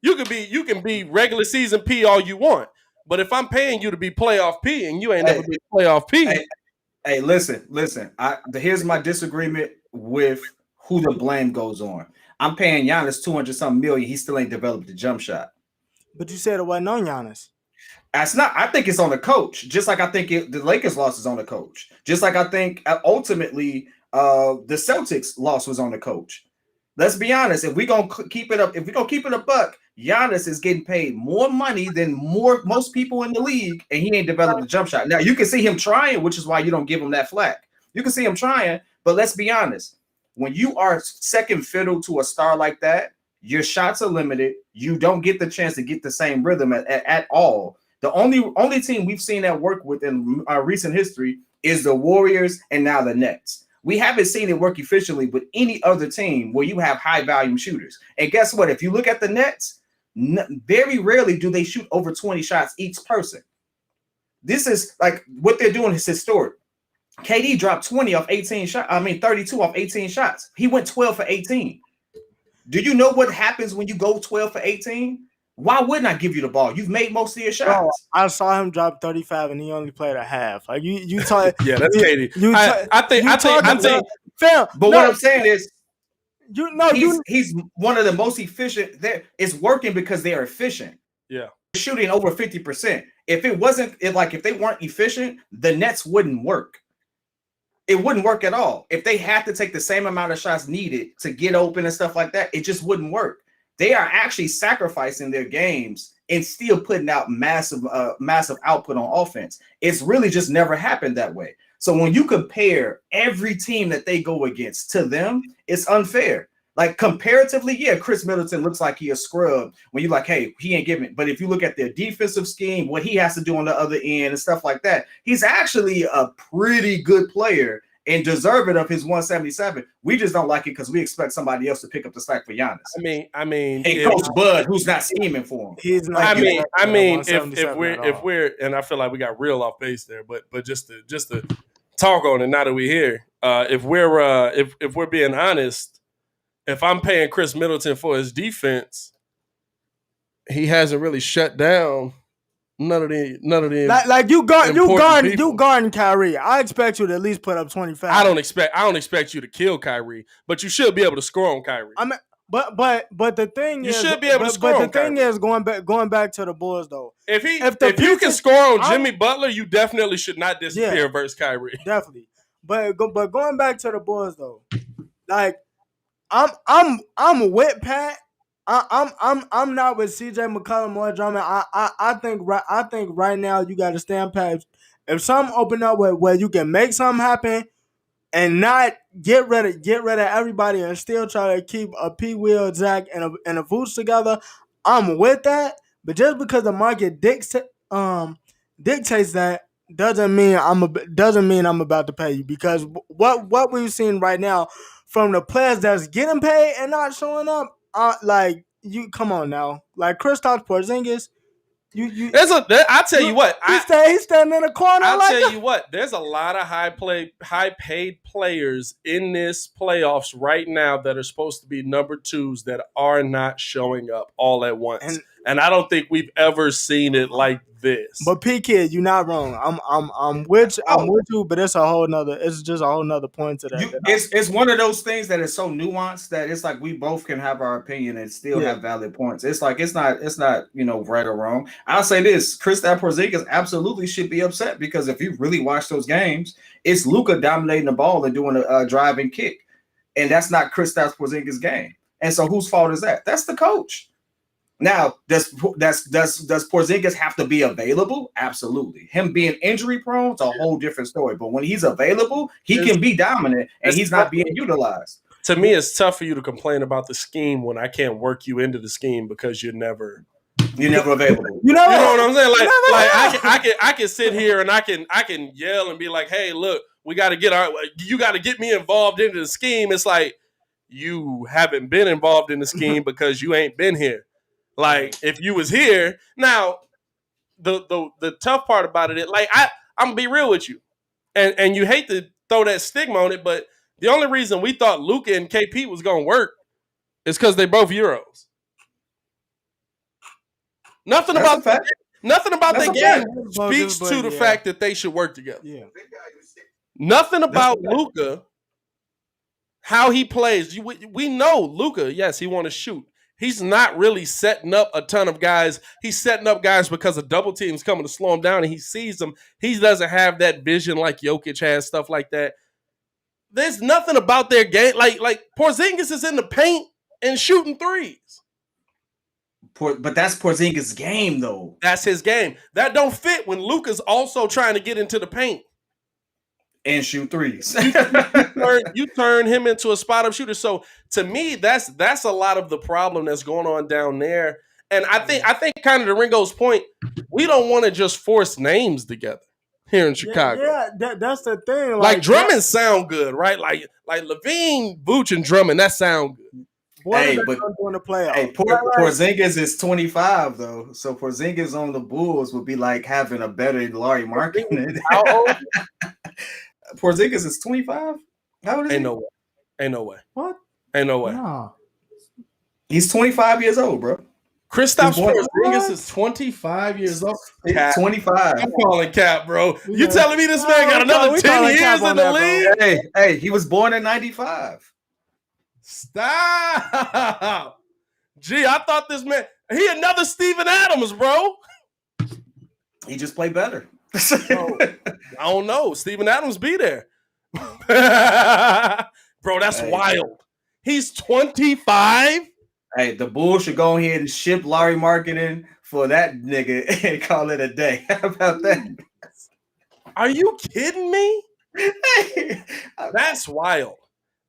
Speaker 1: You can be regular season P all you want, but if I'm paying you to be playoff P and you ain't never been playoff P.
Speaker 3: Hey, listen. Here's my disagreement with who the blame goes on. I'm paying Giannis 200-something million. He still ain't developed the jump shot.
Speaker 2: But you said it wasn't on Giannis.
Speaker 3: That's not. I think it's on the coach. Just like I think the Lakers loss is on the coach. Just like I think ultimately the Celtics loss was on the coach. Let's be honest. If we're gonna keep it up, a buck, Giannis is getting paid more money than most people in the league, and he ain't developed the jump shot. Now you can see him trying, which is why you don't give him that flack. You can see him trying, but let's be honest. When you are second fiddle to a star like that, your shots are limited. You don't get the chance to get the same rhythm at all. The only team we've seen that work with in our recent history is the Warriors and now the Nets. We haven't seen it work efficiently with any other team where you have high volume shooters. And guess what? If you look at the Nets, very rarely do they shoot over 20 shots each person. This is like what they're doing is historic. KD dropped 20 off 18 shots. 32 off 18 shots. He went 12 for 18. Do you know what happens when you go 12 for 18? Why wouldn't I give you the ball? You've made most of your shots.
Speaker 2: Bro, I saw him drop 35 and he only played a half. Like you talk.
Speaker 1: Yeah, that's KD. I think.
Speaker 3: But what I'm saying is, he's one of the most efficient. It's working because they are efficient.
Speaker 1: Yeah,
Speaker 3: shooting over 50%. If they weren't efficient, the Nets wouldn't work. It wouldn't work at all. If they had to take the same amount of shots needed to get open and stuff like that, it just wouldn't work. They are actually sacrificing their games and still putting out massive output on offense. It's really just never happened that way. So when you compare every team that they go against to them, it's unfair. Like comparatively, yeah, Chris Middleton looks like he a scrub when you're like, hey, he ain't giving. But if you look at their defensive scheme, what he has to do on the other end and stuff like that, he's actually a pretty good player and deserving of his 177. We just don't like it because we expect somebody else to pick up the slack for Giannis.
Speaker 1: I mean,
Speaker 3: hey, Coach Bud, who's not scheming for him.
Speaker 2: He's not.
Speaker 1: If we're and I feel like we got real off base there, but just to talk on it now that we're here, if we're being honest. If I'm paying Chris Middleton for his defense, he hasn't really shut down none of the
Speaker 2: like you guarding Kyrie. I expect you to at least put up 25.
Speaker 1: I don't expect you to kill Kyrie, but you should be able to score on Kyrie.
Speaker 2: I mean, but the thing
Speaker 1: you should be able to score.
Speaker 2: But the thing is going back to the Bulls though.
Speaker 1: If you can score on Jimmy Butler, you definitely should not disappear versus Kyrie.
Speaker 2: Definitely. But going back to the Bulls though, like. I'm with Pat. I'm not with CJ McCollum or Drummond. I think right now you got to stand Pat. If something open up where you can make something happen and not get rid of everybody and still try to keep a P. Will, Zach, and a Vuce together, I'm with that. But just because the market dictates that doesn't mean I'm about to pay you, because what we've seen right now from the players that's getting paid and not showing up, like you come on now, like Kristaps Porzingis,
Speaker 1: I'll tell you what,
Speaker 2: he's standing in the corner.
Speaker 1: Tell you what, there's a lot of high paid players in this playoffs right now that are supposed to be number twos that are not showing up all at once, and I don't think we've ever seen it like this.
Speaker 2: But P Kid, you're not wrong. I'm with you, but it's just a whole nother point to that.
Speaker 3: It's one of those things that is so nuanced that it's like we both can have our opinion and still have valid points. It's like it's not right or wrong. I'll say this: Kristaps Porzingis absolutely should be upset, because if you really watch those games, it's Luka dominating the ball and doing a drive and kick, and that's not Kristaps Porzingis' game. And so whose fault is that? That's the coach. Now, does Porzingis have to be available? Absolutely. Him being injury prone is a whole different story. But when he's available, he can be dominant, and he's not being utilized.
Speaker 1: To me, it's tough for you to complain about the scheme when I can't work you into the scheme because you're never
Speaker 3: You're never available.
Speaker 2: You know
Speaker 1: what I'm saying? I can sit here and I can yell and be like, hey, look, you got to get me involved into the scheme. It's like, you haven't been involved in the scheme because you ain't been here. Like, if you was here, now the tough part about it, like I'm gonna be real with you, and you hate to throw that stigma on it, but the only reason we thought Luka and KP was gonna work is because they both Euros. Nothing about that game speaks to the fact that they should work together.
Speaker 2: Yeah.
Speaker 1: Nothing about Luka, how he plays. We know Luka, yes, he want to shoot. He's not really setting up a ton of guys. He's setting up guys because a double team's coming to slow him down and he sees them. He doesn't have that vision like Jokic has, stuff like that. There's nothing about their game. Like Porzingis is in the paint and shooting threes.
Speaker 3: But that's Porzingis' game, though.
Speaker 1: That's his game. That don't fit when Luka's also trying to get into the paint
Speaker 3: and shoot threes.
Speaker 1: you turn him into a spot-up shooter. So to me, that's a lot of the problem that's going on down there. And I think kind of to Ringo's point, we don't want to just force names together here in Chicago.
Speaker 2: Yeah, that's the thing.
Speaker 1: Like Drummond sound good, right? Like Levine, Vooch, and Drummond, that sound good.
Speaker 3: Hey, but Porzingis is 25 though, so Porzingis on the Bulls would be like having a better Larry Markkinen. How old? Porzingis is 25. How old is he?
Speaker 1: Ain't no way.
Speaker 2: What?
Speaker 1: Ain't no way.
Speaker 2: No.
Speaker 3: He's 25 years old, bro.
Speaker 1: Kristaps Porzingis is 25 years old.
Speaker 3: Cap. 25.
Speaker 1: I'm calling cap, bro. You telling me this man got another 10 years in the league?
Speaker 3: Hey, he was born in 95.
Speaker 1: Stop. Gee, I thought this man, he another Steven Adams, bro.
Speaker 3: He just played better.
Speaker 1: I don't know. Steven Adams be there. Bro, that's wild. He's 25.
Speaker 3: Hey, the Bulls should go ahead and ship Larry Markkinen for that nigga and call it a day. How about that?
Speaker 1: Are you kidding me? That's wild.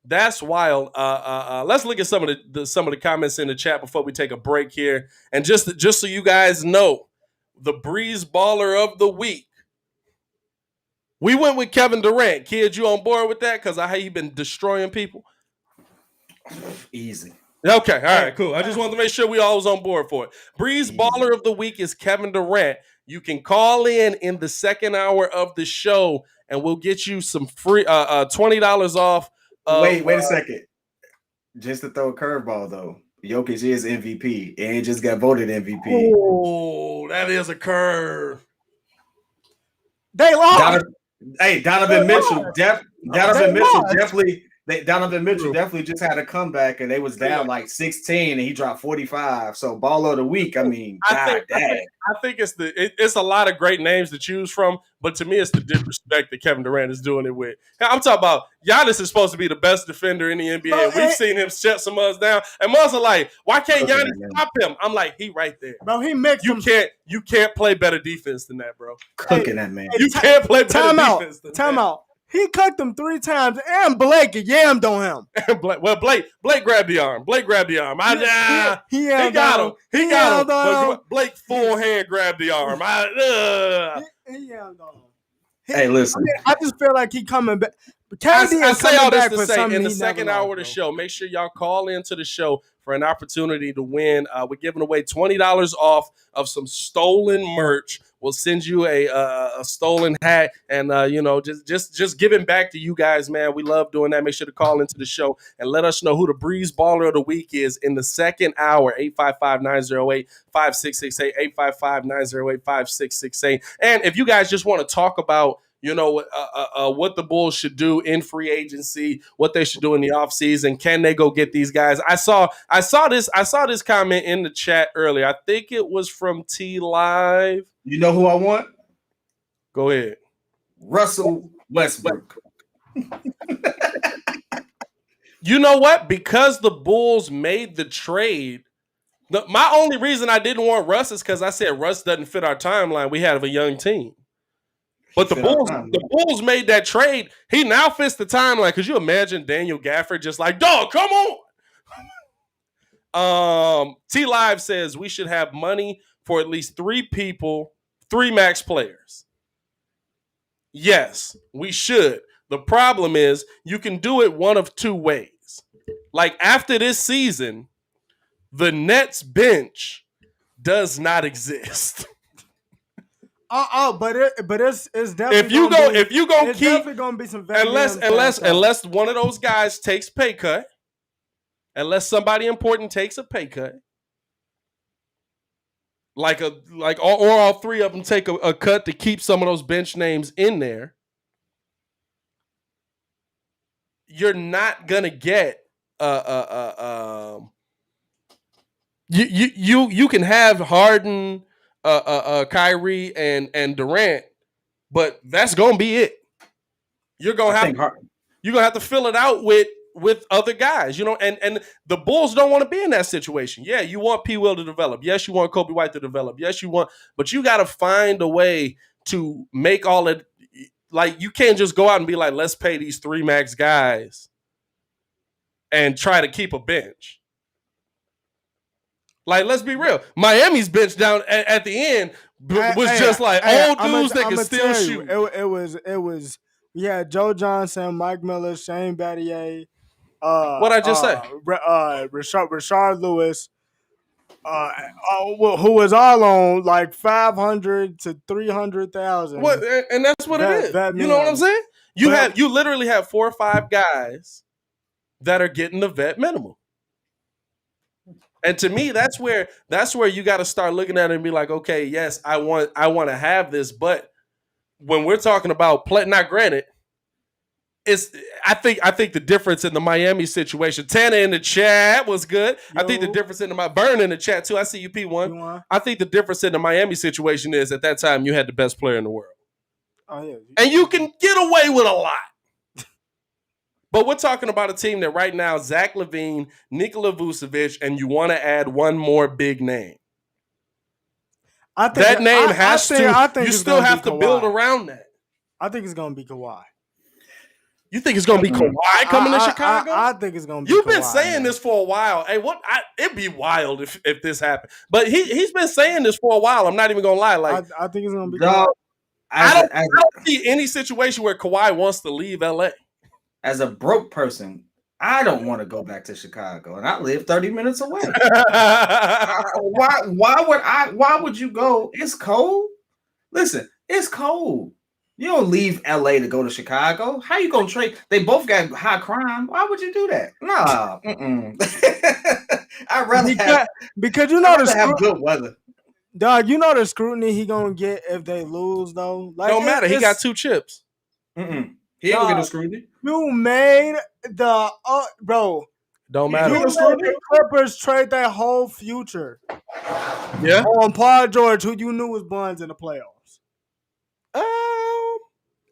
Speaker 1: That's wild. Let's look at some of the comments in the chat before we take a break here. And just so you guys know, the Breeze Baller of the Week. We went with Kevin Durant. Kid, you on board with that? Because I hear you been destroying people.
Speaker 3: Easy.
Speaker 1: Okay, all right, cool. I just wanted to make sure we all was on board for it. Breeze Baller of the Week is Kevin Durant. You can call in the second hour of the show, and we'll get you some free $20 off.
Speaker 3: Wait a second. Just to throw a curveball, though. Jokic is MVP, and he just got voted MVP.
Speaker 1: Oh, that is a curve.
Speaker 2: They lost.
Speaker 3: Donovan Mitchell. Donovan Mitchell definitely just had a comeback, and they was down like 16, and he dropped 45. So Baller of the Week. I mean, I
Speaker 1: think it's a lot of great names to choose from, but to me, it's the disrespect that Kevin Durant is doing it with. I'm talking about Giannis is supposed to be the best defender in the NBA. We've seen him shut some of us down, and most are like, "Why can't Giannis stop him?" I'm like, he right there,
Speaker 2: bro. He makes
Speaker 1: you can't play better defense than that, bro.
Speaker 3: Cooking that man.
Speaker 1: You can't play better defense than that.
Speaker 2: Time out. He cooked him 3 times, and Blake yammed on him.
Speaker 1: Blake grabbed the arm. He got him. He got him. But Blake full hand grabbed the arm.
Speaker 2: He yammed on him.
Speaker 3: Hey, listen.
Speaker 2: I just feel like he coming back.
Speaker 1: I say all this to say, in the second hour of the show, make sure y'all call into the show for an opportunity to win. We're giving away $20 off of some stolen merch. We'll send you a stolen hat, and just giving back to you guys, man. We love doing that. Make sure to call into the show and let us know who the Breeze Baller of the Week is in the second hour. 855-908-5668, 855-908-5668. And if you guys just want to talk about what the Bulls should do in free agency, what they should do in the offseason, can they go get these guys? I saw this comment in the chat earlier. I think it was from T Live.
Speaker 3: You know who I want?
Speaker 1: Go ahead.
Speaker 3: Russell Westbrook.
Speaker 1: You know what? Because the Bulls made the trade, my only reason I didn't want Russ is because I said Russ doesn't fit our timeline. We have a young team. But the Bulls made that trade. He now fits the timeline. Could you imagine Daniel Gafford just like, dog, come on? T Live says we should have money for at least 3 people, 3 max players. Yes, we should. The problem is you can do it one of 2 ways. Like after this season, the Nets bench does not exist.
Speaker 2: But it's definitely
Speaker 1: if you gonna keep
Speaker 2: definitely gonna be some
Speaker 1: unless one of those guys takes pay cut, unless somebody important takes a pay cut, all 3 of them take a cut to keep some of those bench names in there, you're not gonna get you can have Harden, Kyrie, and Durant, but that's gonna be it. You're gonna have to fill it out with other guys, and the Bulls don't want to be in that situation. Yeah, you want P. Will to develop. Yes, you want Kobe White to develop. Yes, but you got to find a way to make all it. Like, you can't just go out and be like, let's pay these 3 max guys and try to keep a bench. Like, let's be real. Miami's bench down at the end was just old dudes that can still shoot.
Speaker 2: It was. Yeah, Joe Johnson, Mike Miller, Shane Battier.
Speaker 1: What I just say?
Speaker 2: Rashard Lewis, who was all on like 500 to 300,000.
Speaker 1: What? And that's what it is. You know what I'm saying? You literally have 4 or 5 guys that are getting the vet minimum. And to me, that's where you got to start looking at it and be like, okay, yes, I want to have this, but when we're talking about play, not granted, I think the difference in the Miami situation. Tana in the chat was good. Yo. I think the difference in Burn in the chat too. I see you P1. I think the difference in the Miami situation is at that time you had the best player in the world.
Speaker 2: Oh yeah,
Speaker 1: and you can get away with a lot. But we're talking about a team that right now, Zach LaVine, Nikola Vucevic, and you want to add one more big name. You still have to build around that.
Speaker 2: I think it's going to be Kawhi.
Speaker 1: You think it's going to be Kawhi coming to Chicago?
Speaker 2: I think it's going to be
Speaker 1: You've been saying this for a while. Hey, it'd be wild if this happened. But he's been saying this for a while. I'm not even going to lie. Like,
Speaker 2: I think it's going to be Kawhi.
Speaker 1: I don't see any situation where Kawhi wants to leave LA.
Speaker 3: As a broke person, I don't want to go back to Chicago, and I live 30 minutes away. Why would you go? It's cold. Listen, it's cold. You don't leave LA to go to Chicago. How you gonna trade? They both got high crime. Why would you do that? Nah. I'd rather
Speaker 2: because you know
Speaker 3: have good weather.
Speaker 2: Dog, you know the scrutiny he gonna get if they lose though. Like,
Speaker 1: don't matter. He got 2 chips.
Speaker 3: He ain't gonna get no scrutiny.
Speaker 2: You made the bro.
Speaker 1: Don't matter.
Speaker 2: The Clippers trade their whole future.
Speaker 1: Yeah.
Speaker 2: On Paul George, who you knew was buns in the playoffs.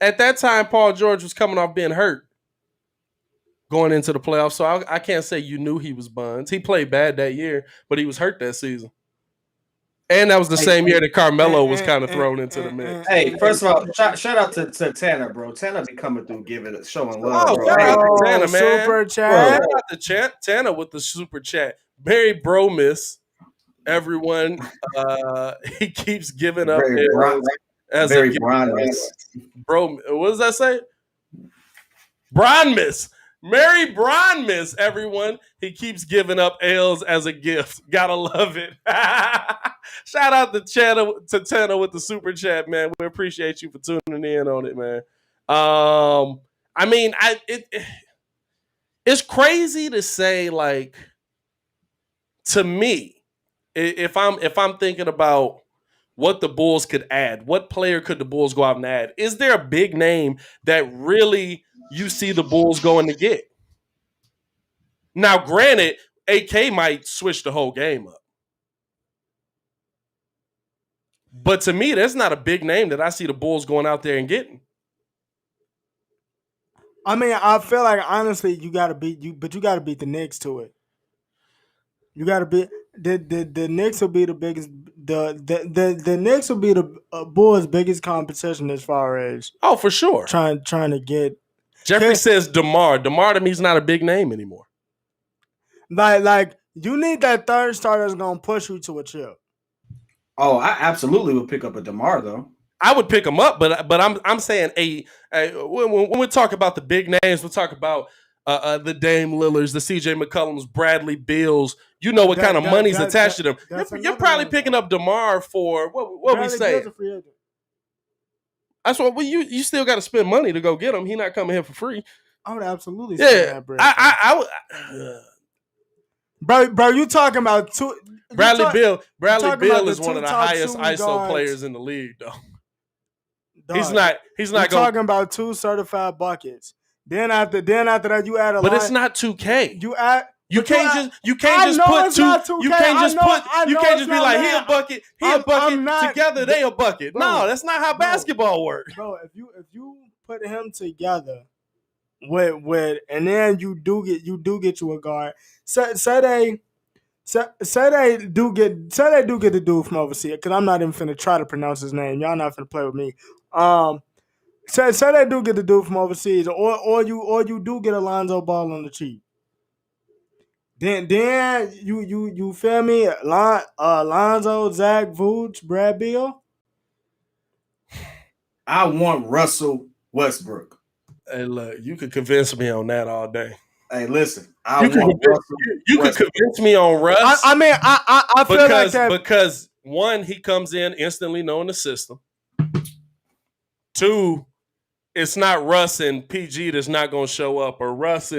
Speaker 1: At that time, Paul George was coming off being hurt going into the playoffs, so I can't say you knew he was buns. He played bad that year, but he was hurt that season. And that was the same year that Carmelo was kind of thrown into the mix.
Speaker 3: Hey, first of all, shout out to Tanner, bro. Tanner be coming through, showing love, bro.
Speaker 1: Shout out to Tanner, man.
Speaker 2: Super chat.
Speaker 1: Shout out to Tanner with the super chat. Barry Bromis, everyone. He keeps giving up.
Speaker 3: Very Bronmiss.
Speaker 1: Bro, what does that say? Bronmiss. Mary Bronmiss, everyone. He keeps giving up L's as a gift. Gotta love it. Shout out to Tanner with the super chat, man. We appreciate you for tuning in on it, man. I mean, it's crazy to say, like, to me, if I'm thinking about what the Bulls could add, what player could the Bulls go out and add? Is there a big name that really you see the Bulls going to get? Now, granted, AK might switch the whole game up. But to me, that's not a big name that I see the Bulls going out there and getting.
Speaker 2: I mean, I feel like, honestly, you got to beat the Knicks to it. You got to beat the Knicks will be the biggest. The Knicks will be the Bulls' biggest competition as far as
Speaker 1: for sure
Speaker 2: trying to get.
Speaker 1: Jeffrey says DeMar. DeMar to me is not a big name anymore.
Speaker 2: Like you need that third starter that's gonna push you to a chip.
Speaker 3: Oh, I absolutely would pick up a DeMar though.
Speaker 1: I would pick him up, but I'm saying when we talk about the big names, we'll talk about the Dame Lillards, the CJ McCollums, Bradley Bills. You know what kind of money's attached to them. You're probably picking up DeMar for what we say. That's what you still got to spend money to go get him. He's not coming here for free.
Speaker 2: I would absolutely spend that bread.
Speaker 1: I
Speaker 2: would. Bro, you talking about two?
Speaker 1: Bradley Bill is one of the highest ISO players in the league, though. Dog, he's not
Speaker 2: talking about 2 certified buckets. Then after that, you add a.
Speaker 1: But it's not 2K. You can't just put two. You can't just be like, he a bucket. Together they a bucket. Bro, no, that's not how basketball works.
Speaker 2: Bro, if you put him together with and then you do get you a guard. Say they do get the dude from overseas, because I'm not even finna try to pronounce his name. Y'all not finna play with me. Say they do get the dude from overseas, or you do get Alonzo Ball on the cheap. Then you feel me? Alonzo, Zach, Vooch, Brad Beal.
Speaker 3: I want Russell Westbrook.
Speaker 1: Hey, look, you could convince me on that all day.
Speaker 3: Hey, listen,
Speaker 1: you could convince me on Russ.
Speaker 2: I mean, I feel like that
Speaker 1: because one, he comes in instantly knowing the system. 2, it's not Russ and PG that's not going to show up, or Russ,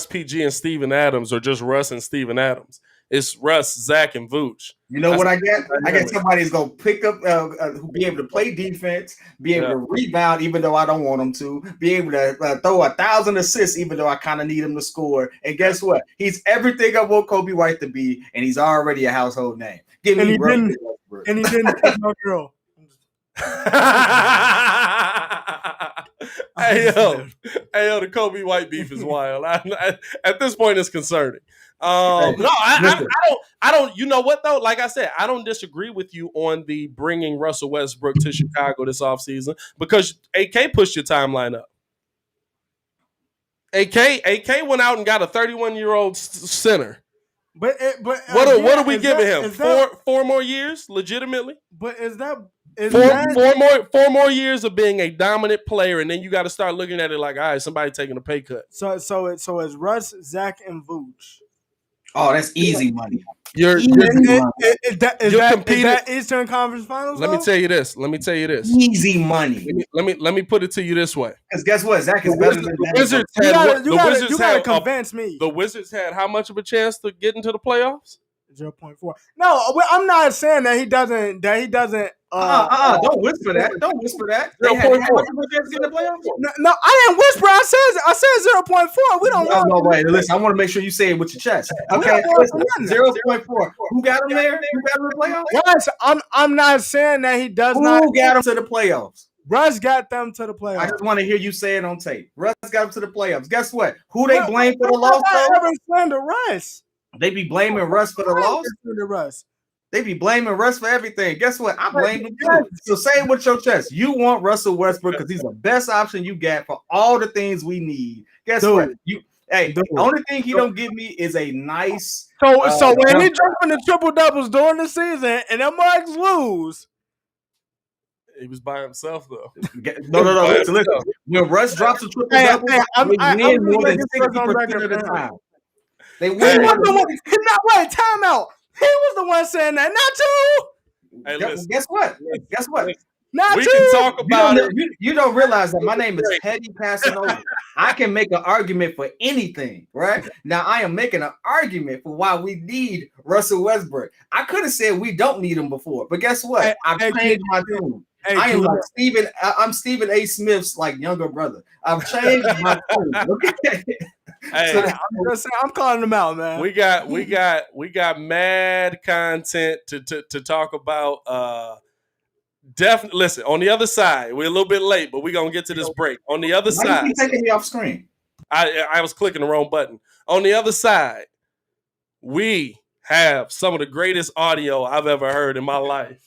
Speaker 1: PG, and Steven Adams, or just Russ and Steven Adams. It's Russ, Zach, and Vooch.
Speaker 3: You know what I get? I get somebody who's going to pick up, who be able to play defense, be able to rebound, even though I don't want him to, be able to throw 1,000 assists, even though I kind of need him to score. And guess what? He's everything I want Kobe White to be, and he's already a household name. Give me Westbrook.
Speaker 2: And he didn't pick no girl.
Speaker 1: Hey yo, the Kobe White beef is wild. At this point, it's concerning. I don't. You know what though? Like I said, I don't disagree with you on the bringing Russell Westbrook to Chicago this offseason, because AK pushed your timeline up. AK went out and got a 31-year-old center.
Speaker 2: But
Speaker 1: what are we giving him? Four more years, legitimately.
Speaker 2: But is that?
Speaker 1: Four more years of being a dominant player, and then you got to start looking at it like, all right, somebody taking a pay cut.
Speaker 2: So it's Russ, Zach, and Vooch.
Speaker 3: Oh, that's easy money.
Speaker 1: You're
Speaker 2: competing. Is that Eastern Conference Finals?
Speaker 1: Let me tell you this.
Speaker 3: Easy money.
Speaker 1: Let me put it to you this way.
Speaker 3: Because guess what? Zach is better than
Speaker 1: the Wizards. You
Speaker 2: gotta convince me.
Speaker 1: The Wizards had how much of a chance to get into the playoffs?
Speaker 2: 0.4. No, I'm not saying that he doesn't.
Speaker 3: Don't whisper that. Don't whisper that. They had how much of a chance to get in the playoffs?
Speaker 2: No, I didn't whisper. I said 0.4. We don't know.
Speaker 3: No, wait. Listen, I want to make sure you say it with your chest. Okay, 0.4. Who got him there? Who got him in the playoffs?
Speaker 2: Russ, I'm not saying that he does not.
Speaker 3: Who got him to the playoffs?
Speaker 2: Russ got them to the playoffs.
Speaker 3: I just want to hear you say it on tape. Russ got him to the playoffs. Guess what? Who they blame for the loss?
Speaker 2: Ever slander Russ?
Speaker 3: They be blaming Russ for the loss. They be blaming Russ for everything. Guess what? I blame them too. So say it with your chest. You want Russell Westbrook because he's the best option you got for all the things we need. Guess what? The only thing he don't give me is a nice.
Speaker 2: So when he dropping the triple doubles during the season and them Mugs lose.
Speaker 1: He was by himself though.
Speaker 3: No. Listen. When Russ drops a triple double, they win more than 60% of the time. They win.
Speaker 2: Wait, time out. He was the one saying that, not you.
Speaker 1: Hey, listen.
Speaker 3: Guess what?
Speaker 2: Not
Speaker 1: we
Speaker 2: you.
Speaker 1: can talk about it.
Speaker 3: You don't realize that my name is Teddy Passing Over. I can make an argument for anything, right? Now I am making an argument for why we need Russell Westbrook. I could have said we don't need him before, but guess what? I've changed my tune. I am like Stephen. I'm Stephen A. Smith's like younger brother. I've changed my tune. Okay.
Speaker 1: Hey,
Speaker 2: so I'm calling them out, man.
Speaker 1: We got mad content to talk about. Definitely. Listen, on the other side, we're a little bit late, but we're gonna get to this break. On the other side,
Speaker 3: you taking me off screen.
Speaker 1: I was clicking the wrong button. On the other side, we have some of the greatest audio I've ever heard in my life.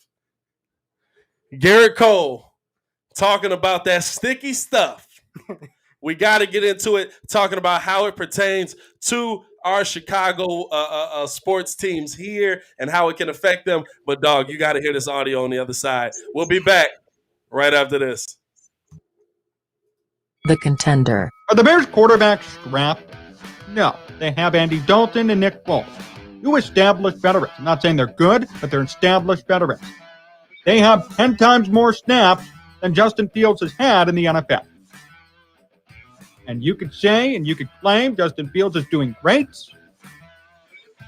Speaker 1: Garret Cole talking about that sticky stuff. We got to get into it, talking about how it pertains to our Chicago sports teams here and how it can affect them. But, dog, you got to hear this audio on the other side. We'll be back right after this.
Speaker 4: The Contender.
Speaker 5: Are the Bears quarterbacks strapped? No. They have Andy Dalton and Nick Foles. Two established veterans. I'm not saying they're good, but they're established veterans. They have 10 times more snaps than Justin Fields has had in the NFL. And you could say and you could claim Justin Fields is doing great,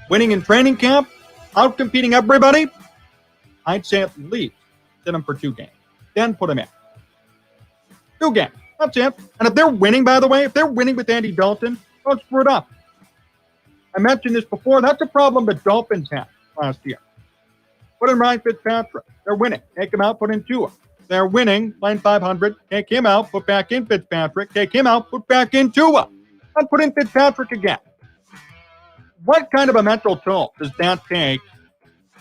Speaker 5: winning in training camp, out-competing everybody. I'd say at least sit him for 2 games. Then put him in. 2 games. That's it. And if they're winning, by the way, if they're winning with Andy Dalton, don't screw it up. I mentioned this before. That's a problem the Dolphins had last year. Put in Ryan Fitzpatrick. They're winning. Take him out, put in Tua. They're winning, playing 500. Take him out, put back in Fitzpatrick. Take him out, put back in Tua. And put in Fitzpatrick again. What kind of a mental toll does that take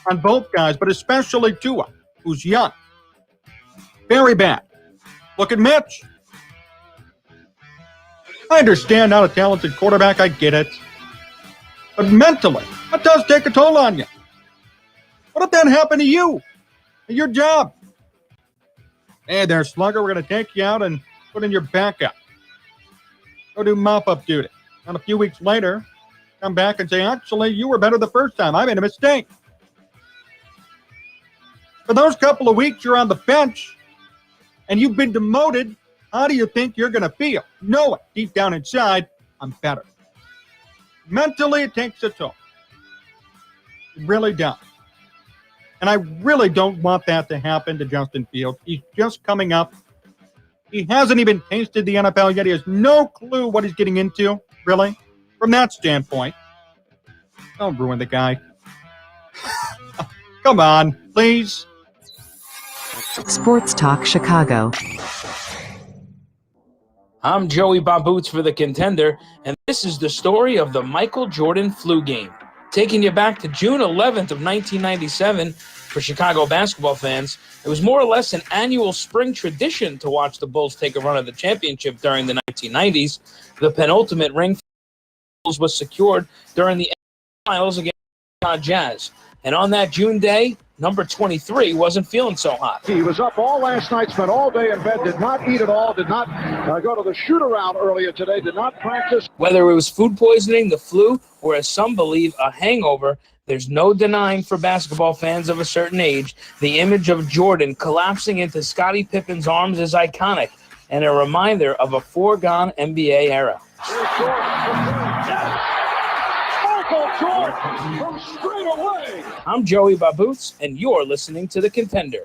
Speaker 5: on both guys, but especially Tua, who's young? Very bad. Look at Mitch. I understand not a talented quarterback. I get it. But mentally, that does take a toll on you. What if that happened to you? At your job? Hey there, slugger. We're going to take you out and put in your backup. Go do mop-up duty. And a few weeks later, come back and say, actually, you were better the first time. I made a mistake. For those couple of weeks you're on the bench and you've been demoted, how do you think you're going to feel? Know it deep down inside, I'm better. Mentally, it takes a toll. It really does. And I really don't want that to happen to Justin Fields. He's just coming up. He hasn't even tasted the NFL yet. He has no clue what he's getting into, really, from that standpoint. Don't ruin the guy. Come on, please.
Speaker 4: Sports Talk Chicago.
Speaker 6: I'm Joey Baboots for The Contender, and this is the story of the Michael Jordan flu game. Taking you back to June 11th of 1997, for Chicago basketball fans, it was more or less an annual spring tradition to watch the Bulls take a run at the championship during the 1990s. The penultimate ring was secured during the finals against the Jazz. And on that June day, number 23 wasn't feeling so hot.
Speaker 7: He was up all last night, spent all day in bed, did not eat at all, did not go to the shoot-around earlier today, did not practice.
Speaker 6: Whether it was food poisoning, the flu, or as some believe, a hangover, there's no denying for basketball fans of a certain age, the image of Jordan collapsing into Scottie Pippen's arms is iconic and a reminder of a foregone NBA era.
Speaker 7: Michael Jordan from straight away.
Speaker 6: I'm Joey Baboots, and you're listening to The Contender.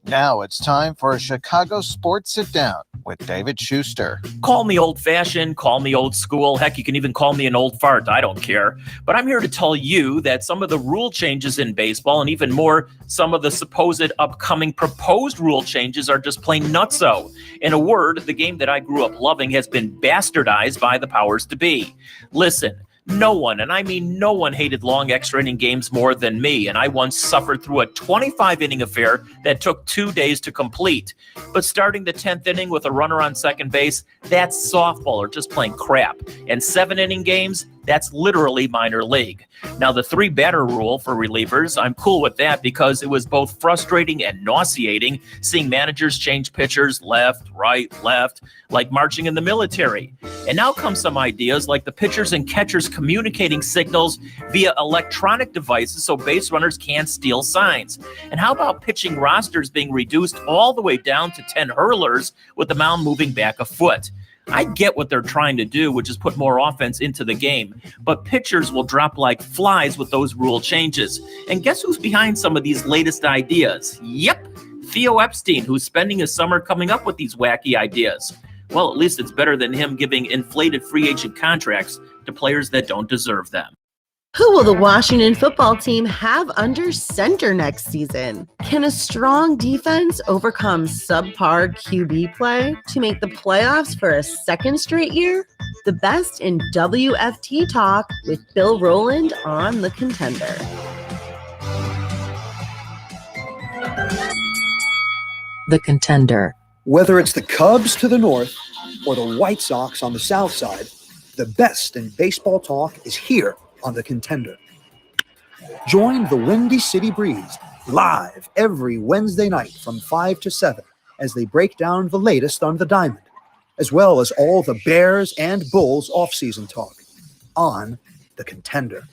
Speaker 8: Now it's time for a Chicago Sports Sit Down with David Schuster.
Speaker 9: Call me old-fashioned, call me old school. Heck, you can even call me an old fart. I don't care. But I'm here to tell you that some of the rule changes in baseball, and even more, some of the supposed upcoming proposed rule changes are just plain nutso. In a word, the game that I grew up loving has been bastardized by the powers to be. Listen. No one, and I mean no one, hated long extra inning games more than me, and I once suffered through a 25-inning affair that took 2 days to complete. But starting the 10th inning with a runner on second base, that's softball or just plain crap. And 7-inning games, that's literally minor league. Now, the 3-batter rule for relievers, I'm cool with that because it was both frustrating and nauseating seeing managers change pitchers left, right, left, like marching in the military. And now come some ideas like the pitchers and catchers communicating signals via electronic devices so base runners can't steal signs. And how about pitching rosters being reduced all the way down to 10 hurlers with the mound moving back a foot? I get what they're trying to do, which is put more offense into the game, but pitchers will drop like flies with those rule changes. And guess who's behind some of these latest ideas? Yep, Theo Epstein, who's spending his summer coming up with these wacky ideas. Well, at least it's better than him giving inflated free agent contracts to players that don't deserve them.
Speaker 10: Who will the Washington football team have under center next season? Can a strong defense overcome subpar QB play to make the playoffs for a second straight year? The best in WFT talk with Bill Rowland on The Contender.
Speaker 4: The Contender.
Speaker 11: Whether it's the Cubs to the north or the White Sox on the south side, The best in baseball talk is here on The Contender. Join the Windy City Breeze live every Wednesday night from 5 to 7 as they break down the latest on the diamond, as well as all the Bears and Bulls offseason talk on The Contender.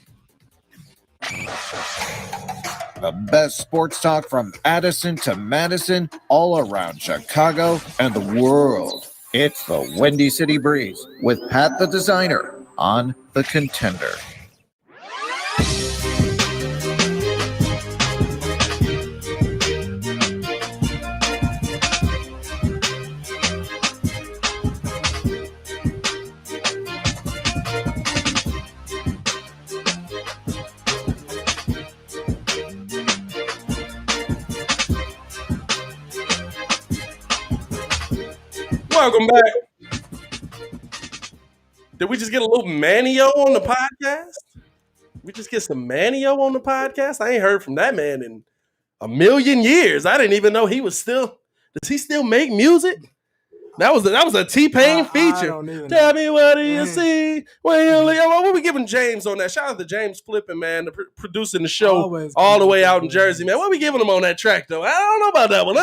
Speaker 8: The best sports talk from Addison to Madison, all around Chicago and the world. It's the Windy City Breeze with Pat the Designer on The Contender.
Speaker 1: Welcome back. Did we just get a little Manio on the podcast? We just get some Manio on the podcast? I ain't heard from that man in a million years. I didn't even know he was still. Does he still make music? That was a T-Pain feature. Tell me, what do you see? What we giving James on that? Shout out to James Flippin, man, producing the show all the way out in Jersey, man. What we giving him on that track though? I don't know about that one.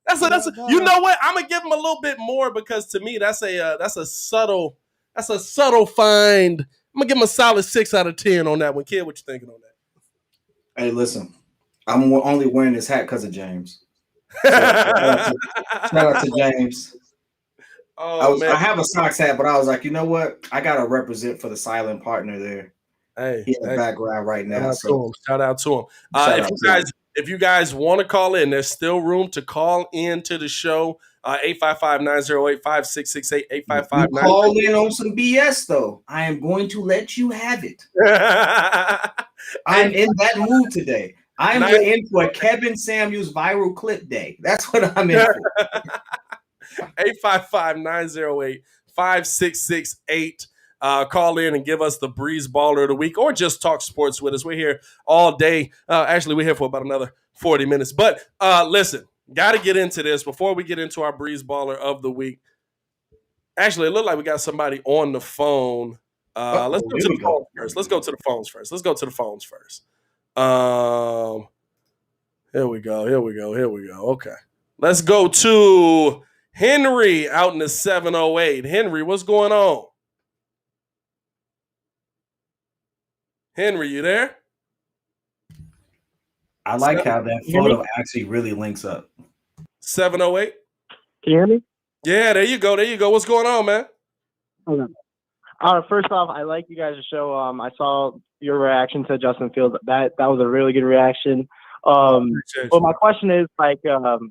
Speaker 1: That's you know what? I'm gonna give him a little bit more because to me that's a subtle find. I'm gonna give him a solid 6 out of 10 on that one. Kid, what you thinking on that?
Speaker 3: Hey, listen, I'm only wearing this hat because of James. So, shout out to James. I have a Sox hat, but I was like, you know what? I gotta represent for the silent partner there.
Speaker 1: Hey,
Speaker 3: he's in the background right now.
Speaker 1: Shout out to him. If you guys want to call in, there's still room to call in to the show. 855-908-5668. 855-908.
Speaker 3: Call in on some BS though. I am going to let you have it. I'm in that mood today. I'm in for a Kevin Samuels viral clip day. That's what I'm in for.
Speaker 1: 855-908-5668. Call in and give us the Breeze Baller of the Week or just talk sports with us. We're here all day. Actually, we're here for about another 40 minutes. But listen, got to get into this before we get into our Breeze Baller of the Week. Actually, it looked like we got somebody on the phone. Let's go to the phone first. Let's go to the phones first. Here we go. Okay. Let's go to Henry out in the 708. Henry, what's going on? Henry, you there?
Speaker 3: I like how that photo actually really links up.
Speaker 1: 708.
Speaker 12: Can you hear me?
Speaker 1: Yeah, there you go. What's going on, man?
Speaker 12: Okay. First off, I like you guys' show. I saw your reaction to Justin Fields. That was a really good reaction. But my question is, like, do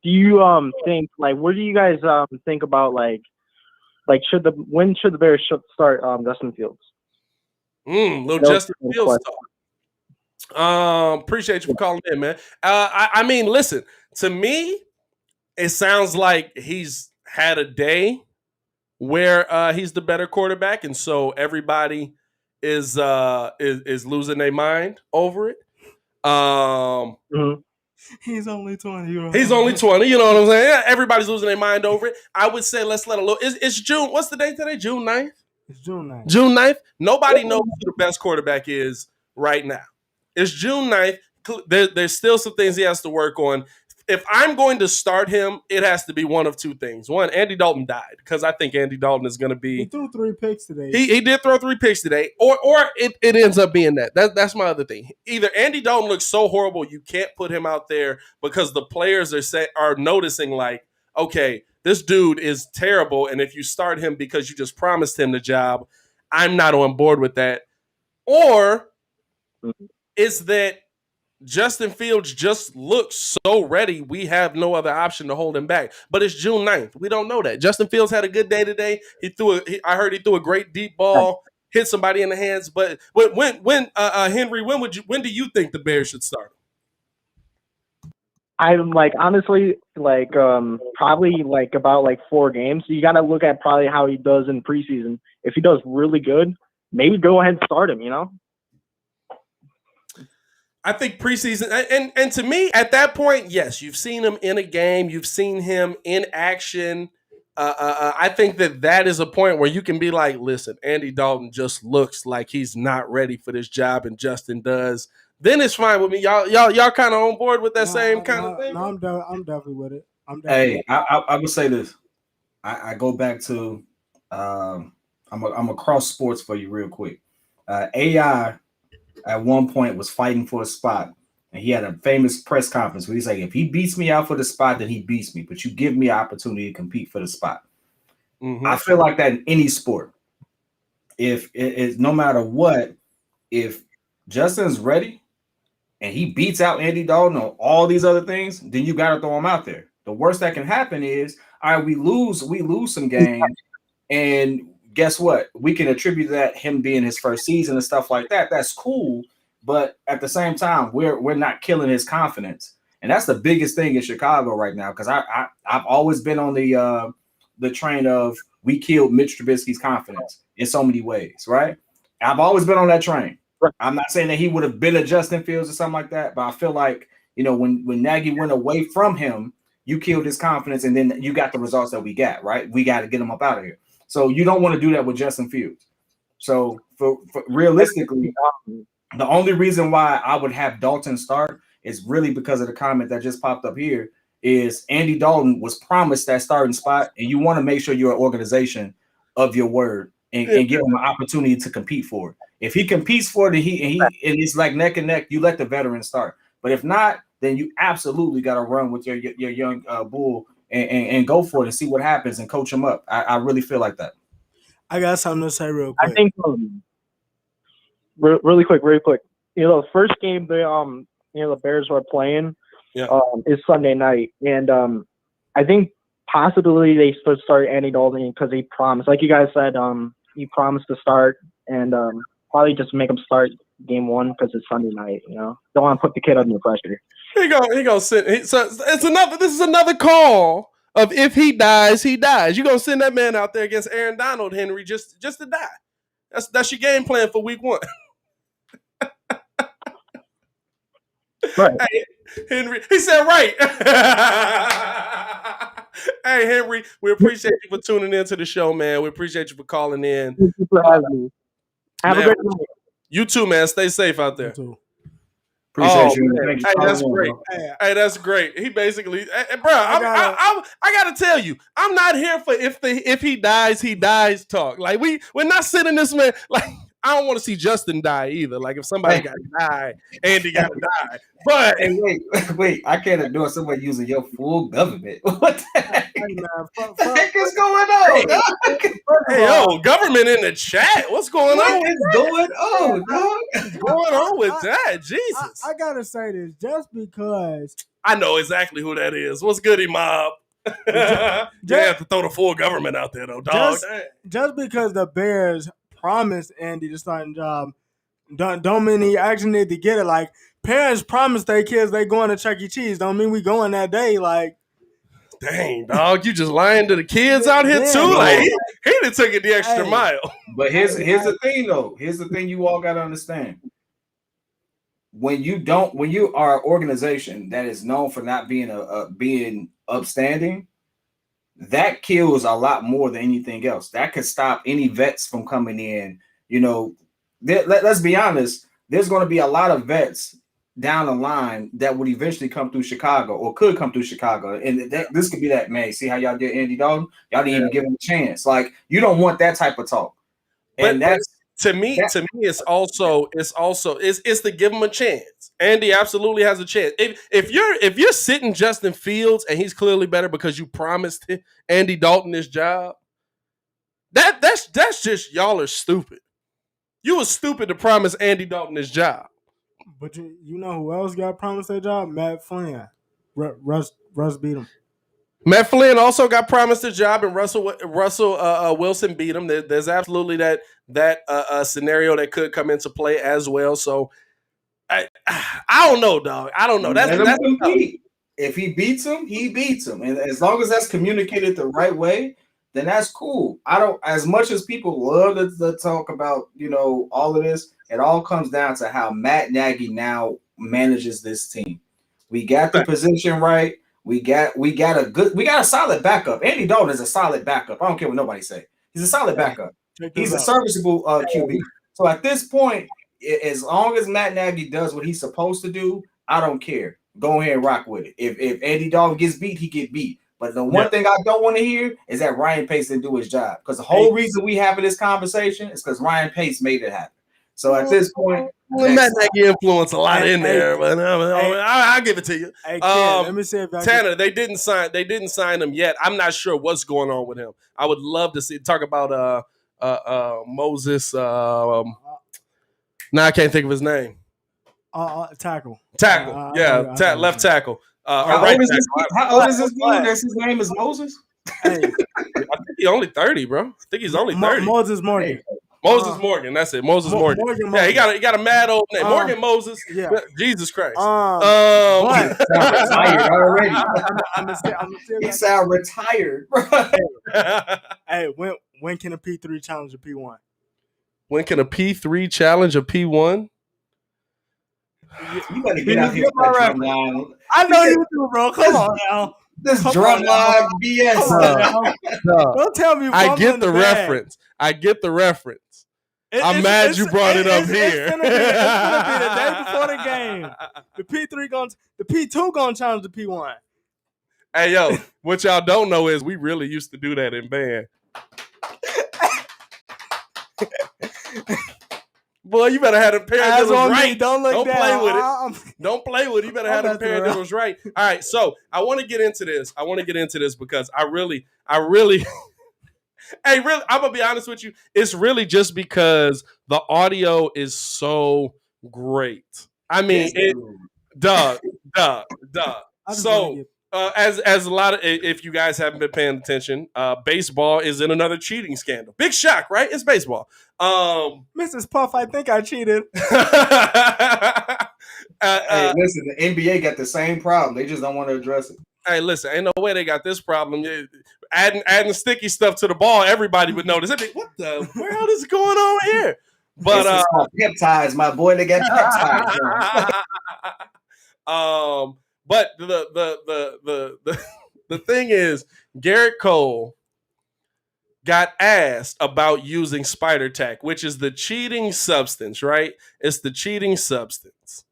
Speaker 12: you think, like, what do you guys think about, like when should the Bears start Justin Fields?
Speaker 1: Justin Fields talk. Appreciate you for calling in, man. I mean, listen, to me, it sounds like he's had a day where he's the better quarterback, and so everybody is losing their mind over it.
Speaker 2: He's only 20.
Speaker 1: He's only 20. You know what I'm saying? Yeah, everybody's losing their mind over it. I would say let's let a little. It's June. What's the date today? June 9th?
Speaker 2: It's June 9th.
Speaker 1: June 9th. Nobody knows who the best quarterback is right now. It's June 9th. There's still some things he has to work on. If I'm going to start him, it has to be one of two things. One, Andy Dalton died because I think Andy Dalton is going to be.
Speaker 2: He threw 3 picks today.
Speaker 1: He did throw 3 picks today, or it ends up being that. That's my other thing. Either Andy Dalton looks so horrible you can't put him out there because the players are noticing like, okay, this dude is terrible, and if you start him because you just promised him the job, I'm not on board with that. Or it's that Justin Fields just looks so ready, we have no other option to hold him back. But it's June 9th. We don't know that. Justin Fields had a good day today. I heard he threw a great deep ball, hit somebody in the hands. But Henry, when do you think the Bears should start?
Speaker 12: I'm like, honestly, like probably like about like 4 games. So you got to look at probably how he does in preseason. If he does really good, maybe go ahead and start him, you know?
Speaker 1: I think preseason, and to me, at that point, yes, you've seen him in a game. You've seen him in action. I think that is a point where you can be like, listen, Andy Dalton just looks like he's not ready for this job, and Justin does. Then it's fine with me. Y'all kind of on board with that same kind of thing?
Speaker 2: No, I'm definitely with it.
Speaker 3: Hey, I would say this. I go back to I'm a cross sports for you real quick. AI at one point was fighting for a spot, and he had a famous press conference where he's like, if he beats me out for the spot, then he beats me, but you give me an opportunity to compete for the spot. Mm-hmm. I feel like that in any sport. If it's no matter what, if Justin's ready and he beats out Andy Dalton on all these other things, then you got to throw him out there. The worst that can happen is, all right, we lose some games, and guess what? We can attribute that him being his first season and stuff like that. That's cool, but at the same time, we're not killing his confidence, and that's the biggest thing in Chicago right now. Because I've always been on the train of we killed Mitch Trubisky's confidence in so many ways, right? I've always been on that train. I'm not saying that he would have been a Justin Fields or something like that, but I feel like, you know, when Nagy went away from him, you killed his confidence, and then you got the results that we got, right? We got to get him up out of here. So you don't want to do that with Justin Fields. So for realistically, the only reason why I would have Dalton start is really because of the comment that just popped up here is Andy Dalton was promised that starting spot, and you want to make sure you're an organization of your word and give him an opportunity to compete for it. If he competes for it and it's like neck and neck, you let the veteran start. But if not, then you absolutely got to run with your young bull and go for it and see what happens and coach him up. I really feel like that.
Speaker 2: I got something to say real quick.
Speaker 12: I think really quick. You know, the first game the Bears were playing is Sunday night, and I think possibly they should start Andy Dalton because he promised, like you guys said, he promised to start, and probably just make him start game one because it's Sunday night. You know, don't want to put the kid under pressure.
Speaker 1: He gonna sit. So this is another call of if he dies, he dies. You gonna send that man out there against Aaron Donald, Henry, just to die. That's your game plan for week one.
Speaker 12: Right.
Speaker 1: Hey, Henry, he said right. Hey, Henry, we appreciate you for tuning into the show, man. We appreciate you for calling in.
Speaker 12: Thank you for having me. Have a great night.
Speaker 1: You too, man. Stay safe out there.
Speaker 3: Appreciate you.
Speaker 1: Hey, that's great. Hey, that's great. He basically, bro. I gotta tell you, I'm not here for if he dies talk. Like we're not sitting this man. Like I don't want to see Justin die either. Like if somebody got to die, Andy got to die. But
Speaker 3: hey, wait, I can't ignore somebody using your full government. What the heck? The heck is going on?
Speaker 1: Hey, yo, government in the chat. What's going on?
Speaker 3: What is going on, dog?
Speaker 1: What's going on with that? Jesus.
Speaker 2: I gotta say this just because
Speaker 1: I know exactly who that is. What's good, Mob? You have to throw the full government out there, though, dog.
Speaker 2: Just because the Bears promised Andy the starting job, don't mean he actually need to get it. Like parents promise their kids they going to Chuck E. Cheese, don't mean we going that day. Like,
Speaker 1: dang, dog, you just lying to the kids out here too. Like he done took it the extra mile.
Speaker 3: But here's the thing, though. Here's the thing you all got to understand. When you are an organization that is known for not being being upstanding, that kills a lot more than anything else. That could stop any vets from coming in. You know, let's be honest. There's going to be a lot of vets down the line that would eventually come through Chicago or could come through Chicago. And this could be that, man. See how y'all did Andy Dalton? Y'all didn't even give him a chance. Like, you don't want that type of talk. And
Speaker 1: to me, it's to give him a chance. Andy absolutely has a chance. If you're sitting Justin Fields and he's clearly better because you promised Andy Dalton this job, that's just y'all are stupid. You was stupid to promise Andy Dalton this job.
Speaker 2: But you know who else got promised that job? Matt Flynn. Russ beat him.
Speaker 1: Matt Flynn also got promised a job, and Russell Wilson beat him. There's absolutely that scenario that could come into play as well. So I don't know, dog. I don't know. That's
Speaker 3: if he beats him, he beats him, and as long as that's communicated the right way, then that's cool. I don't. As much as people love to talk about, you know, all of this, it all comes down to how Matt Nagy now manages this team. We got the position right. We got a solid backup. Andy Dalton is a solid backup. I don't care what nobody say. He's a solid backup. He's a serviceable QB. So at this point, as long as Matt Nagy does what he's supposed to do, I don't care. Go ahead and rock with it. If Andy Dalton gets beat, he get beat. But the one thing I don't want to hear is that Ryan Pace didn't do his job. Because the whole reason we having this conversation is because Ryan Pace made it happen. So at this point,
Speaker 1: Matt Nagy influence a lot in there, but I'll give it to you.
Speaker 2: Hey, Ken, let me see if
Speaker 1: Tanner, they didn't sign him yet. I'm not sure what's going on with him. I would love to talk about Moses. Now I can't think of his name.
Speaker 2: Tackle.
Speaker 1: Left tackle.
Speaker 3: How old is this dude? His name is Moses.
Speaker 2: Hey.
Speaker 1: I think he's only 30, bro. I think he's only 30.
Speaker 2: Moses Morgan.
Speaker 1: Moses Morgan, that's it. Moses Morgan. Yeah, he got a mad old name. Morgan Moses.
Speaker 2: Yeah.
Speaker 1: Jesus Christ.
Speaker 3: Retired already. He sound retired, bro.
Speaker 2: Hey, when can a P3 challenge a P1?
Speaker 1: When can a P3 challenge a P1?
Speaker 3: You better get out here with that drum line.
Speaker 2: I know you do, bro. Come on now.
Speaker 3: This drumline BS.
Speaker 2: Don't tell me.
Speaker 1: I get the reference. I'm mad you brought it up here.
Speaker 2: It's gonna be the day before the game. The P2 gonna challenge the P1.
Speaker 1: Hey yo, what y'all don't know is we really used to do that in band. Boy, you better have a pair that was right.
Speaker 2: Don't
Speaker 1: play with it. Don't play with it. You better have a pair that was right. All right, so I want to get into this. Because I really hey, really, I'm gonna be honest with you. It's really just because the audio is so great. I mean, duh. So, as a lot of, if you guys haven't been paying attention, baseball is in another cheating scandal. Big shock, right? It's baseball.
Speaker 2: Mrs. Puff, I think I cheated.
Speaker 3: Hey, listen, the NBA got the same problem. They just don't want to address it.
Speaker 1: Hey, listen, ain't no way they got this problem. Adding sticky stuff to the ball, everybody would notice. They'd be, what the world is going on here? But
Speaker 3: peptides, my boy, they got
Speaker 1: peptides. But the thing is, Garret Cole got asked about using Spider Tact, which is the cheating substance, right? It's the cheating substance.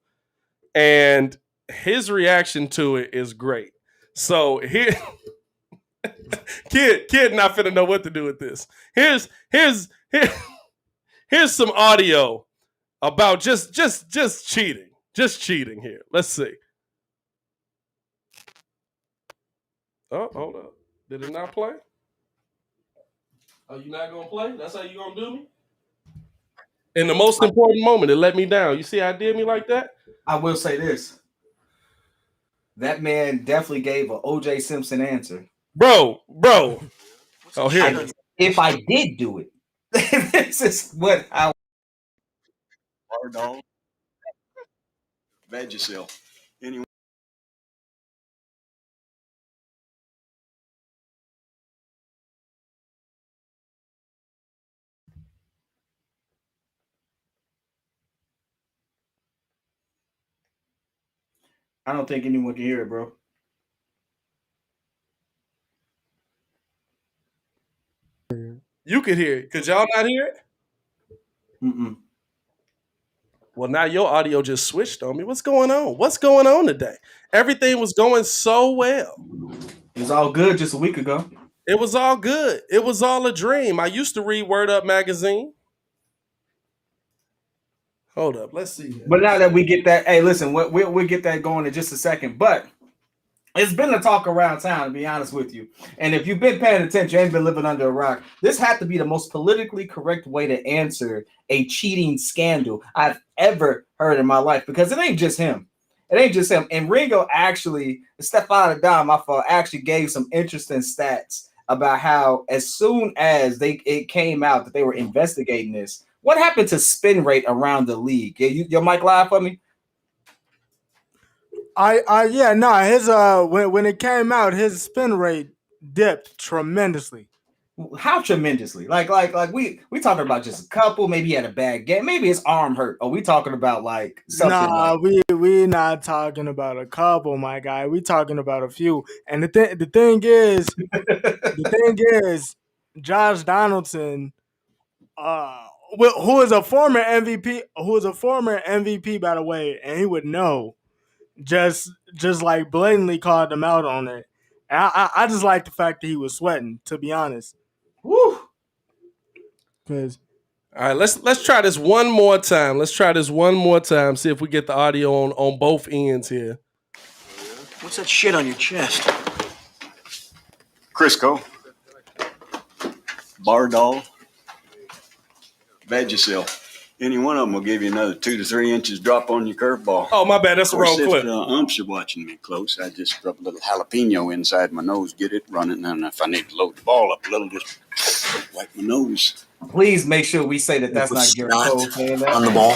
Speaker 1: And his reaction to it is great. So here, kid not finna know what to do with this. Here's some audio about just cheating. Just cheating here. Let's see. Oh, hold up. Did it not play? Are you not gonna play? That's how you gonna do me? In the most important moment, it let me down. You see how it did me like that?
Speaker 3: I will say this. That man definitely gave an O.J. Simpson answer.
Speaker 1: Bro. Oh, here.
Speaker 3: If I did do it, this is what I...
Speaker 13: Pardon. Bad yourself. Anyway.
Speaker 3: I don't think anyone can hear it, bro.
Speaker 1: You could hear it. Could y'all not hear it?
Speaker 3: Mm-mm.
Speaker 1: Well, now your audio just switched on me. What's going on? What's going on today? Everything was going so well.
Speaker 3: It was all good just a week ago.
Speaker 1: It was all good. It was all a dream. I used to read Word Up magazine. Hold up. Let's see.
Speaker 3: But now that we get that, hey, listen, we'll get that going in just a second. But it's been a talk around town, to be honest with you. And if you've been paying attention, you ain't been living under a rock, this had to be the most politically correct way to answer a cheating scandal I've ever heard in my life, because it ain't just him. It ain't just him. And Ringo actually, Stefan Adam, my fault, actually gave some interesting stats about how as soon as it came out that they were investigating this, what happened to spin rate around the league? Your mic live for me?
Speaker 2: His when it came out, his spin rate dipped tremendously.
Speaker 3: How tremendously? Like we talking about just a couple. Maybe he had a bad game. Maybe his arm hurt. Or we talking about like something?
Speaker 2: Nah, we not talking about a couple, my guy. We talking about a few. And the thing is, Josh Donaldson, who is a former MVP, by the way, and he would know, just like blatantly called him out on it. And I just like the fact that he was sweating, to be honest.
Speaker 3: Woo.
Speaker 1: Because all right, let's try this one more time. See if we get the audio on both ends here.
Speaker 13: What's that shit on your chest? Crisco. Bardol. Vagisil. Any one of them will give you another 2 to 3 inches drop on your curveball.
Speaker 1: Oh, my bad. That's the wrong clip.
Speaker 13: If umps are watching me close, I just rub a little jalapeno inside my nose, get it running, and if I need to load the ball up a little, just wipe my nose.
Speaker 3: Please make sure we say that that's not Garret Cole saying that.
Speaker 13: On the ball.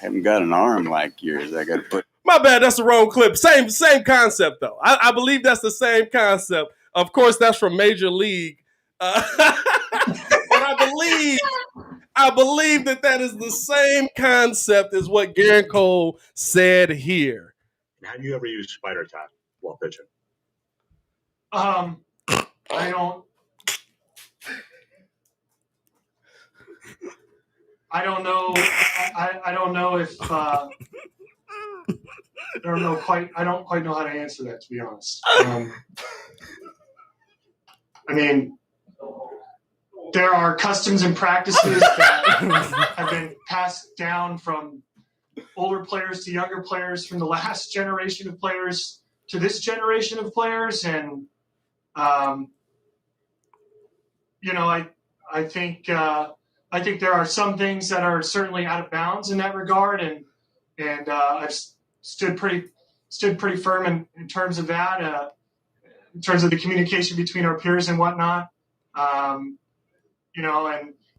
Speaker 13: Haven't got an arm like yours. I got to put.
Speaker 1: My bad. That's the wrong clip. Same concept, though. I believe that's the same concept. Of course, that's from Major League. But I believe that is the same concept as what Garret Cole said here.
Speaker 14: Have you ever used Spider Tact while pitching?
Speaker 15: I don't know. I don't know if I don't quite know how to answer that, to be honest. I mean, there are customs and practices that have been passed down from older players to younger players, from the last generation of players to this generation of players, and I think there are some things that are certainly out of bounds in that regard, and I've stood pretty firm in terms of that, in terms of the communication between our peers and whatnot.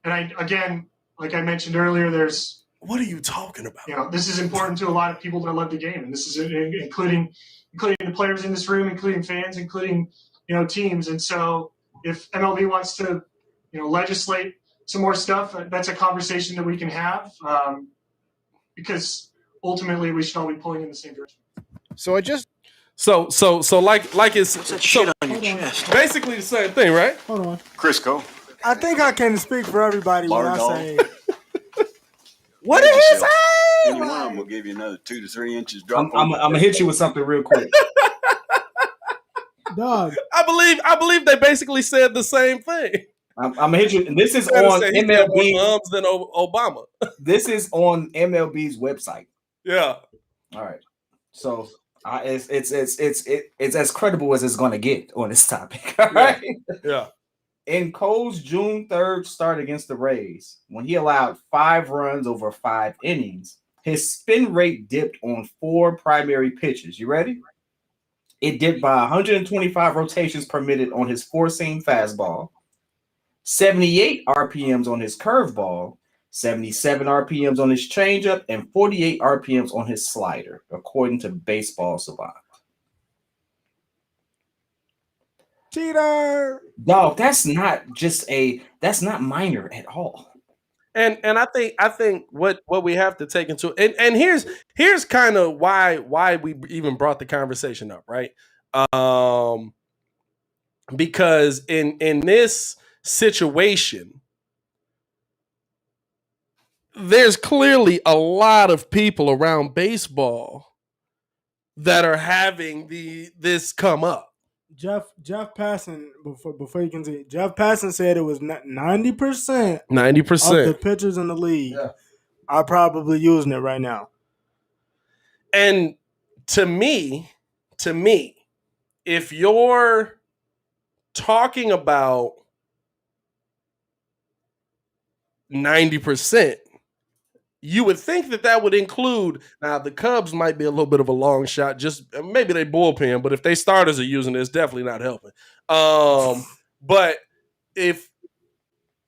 Speaker 15: And I, again, like I mentioned earlier, there's.
Speaker 1: What are you talking about?
Speaker 15: This is important to a lot of people that love the game, and this is including the players in this room, including fans, including teams. And so, if MLB wants to, legislate some more stuff, that's a conversation that we can have, because ultimately we should all be pulling in the same direction.
Speaker 1: So like it's
Speaker 13: What's that shit on your chest?
Speaker 1: Basically the same thing, right?
Speaker 2: Hold on.
Speaker 13: Crisco.
Speaker 2: I think I can speak for everybody when I say.
Speaker 13: What is his name? Any one of them will give you another 2 to 3 inches drop.
Speaker 3: I'm gonna hit you with something real quick.
Speaker 2: Dog.
Speaker 1: I believe they basically said the same thing.
Speaker 3: I'm gonna hit you. This is on MLB.
Speaker 1: Arms than Obama.
Speaker 3: This is on MLB's website.
Speaker 1: Yeah.
Speaker 3: All right. So it's as credible as it's going to get on this topic. All right.
Speaker 1: Yeah.
Speaker 3: In Cole's June 3rd start against the Rays, when he allowed 5 runs over 5 innings, his spin rate dipped on 4 primary pitches. You ready? It dipped by 125 rotations per minute on his 4-seam fastball, 78 RPMs on his curveball, 77 RPMs on his changeup, and 48 RPMs on his slider, according to Baseball Savant.
Speaker 2: Cheater.
Speaker 3: Dog, that's not minor at all.
Speaker 1: And I think what we have to take into and here's kind of why we even brought the conversation up, right? Because in this situation, there's clearly a lot of people around baseball that are having this come up.
Speaker 2: Jeff Passan, before you can see, Jeff Passan said it was 90% of the pitchers in the league are probably using it right now.
Speaker 1: And to me, if you're talking about 90%, you would think that would include, now the Cubs might be a little bit of a long shot, just maybe they bullpen, but if they starters are using it, it's definitely not helping. But if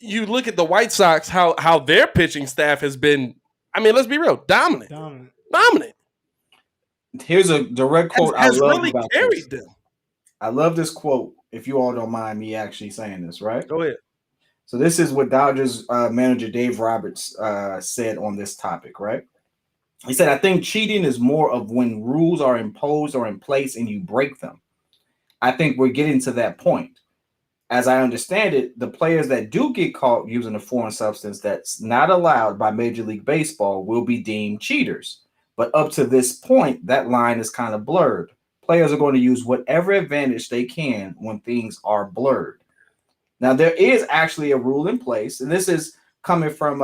Speaker 1: you look at the White Sox, how their pitching staff has been, I mean, let's be real, dominant.
Speaker 3: Here's a direct quote I love
Speaker 1: really
Speaker 3: about
Speaker 1: carried
Speaker 3: this.
Speaker 1: them.
Speaker 3: I love this quote. If you all don't mind me actually saying this, right?
Speaker 1: Go ahead.
Speaker 3: So this is what Dodgers manager Dave Roberts said on this topic, right? He said, I think cheating is more of when rules are imposed or in place and you break them. I think we're getting to that point. As I understand it, the players that do get caught using a foreign substance that's not allowed by Major League Baseball will be deemed cheaters. But up to this point, that line is kind of blurred. Players are going to use whatever advantage they can when things are blurred. Now, there is actually a rule in place, and this is coming from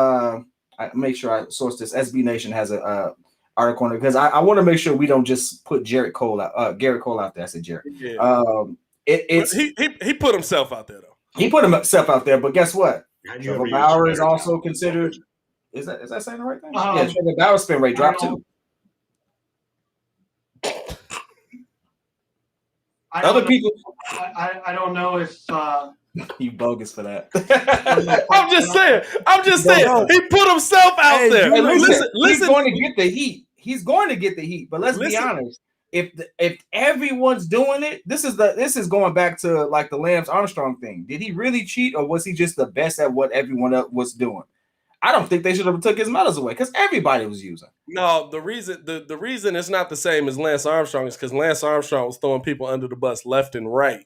Speaker 3: I make sure I source this. SB Nation has a article on it because I want to make sure we don't just put Garrett Cole out there. I said Jarrett.
Speaker 1: Yeah. He put himself out there though.
Speaker 3: He put himself out there, but guess what?
Speaker 14: Have you
Speaker 3: Trevor
Speaker 14: ever
Speaker 3: Bauer
Speaker 14: used
Speaker 3: is
Speaker 14: Spider
Speaker 3: also
Speaker 14: Tact?
Speaker 3: considered. Is that saying the right thing?
Speaker 15: Um,
Speaker 3: Yeah, Trevor Bauer's spin rate dropped too. Other people.
Speaker 15: I don't know if
Speaker 3: You bogus for that.
Speaker 1: I'm just saying. He put himself out there.
Speaker 3: Hey,
Speaker 1: listen.
Speaker 3: He's going to get the heat. He's going to get the heat. But let's be honest. If everyone's doing it, this is going back to like the Lance Armstrong thing. Did he really cheat, or was he just the best at what everyone else was doing? I don't think they should have took his medals away because everybody was using.
Speaker 1: No, the reason it's not the same as Lance Armstrong is because Lance Armstrong was throwing people under the bus left and right.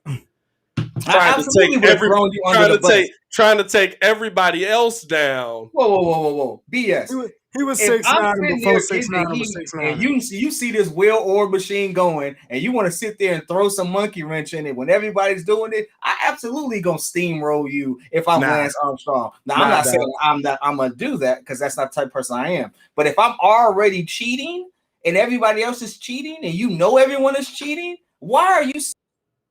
Speaker 1: Trying to take everybody else down.
Speaker 3: Whoa. BS.
Speaker 2: He was 6'9" before 6'9" was 6'9".
Speaker 3: And you see this well-oiled machine going, and you want to sit there and throw some monkey wrench in it when everybody's doing it. I absolutely gonna steamroll you if I'm Lance Armstrong. Now I'm not saying I'm gonna do that because that's not the type of person I am. But if I'm already cheating and everybody else is cheating, and you know everyone is cheating, why are you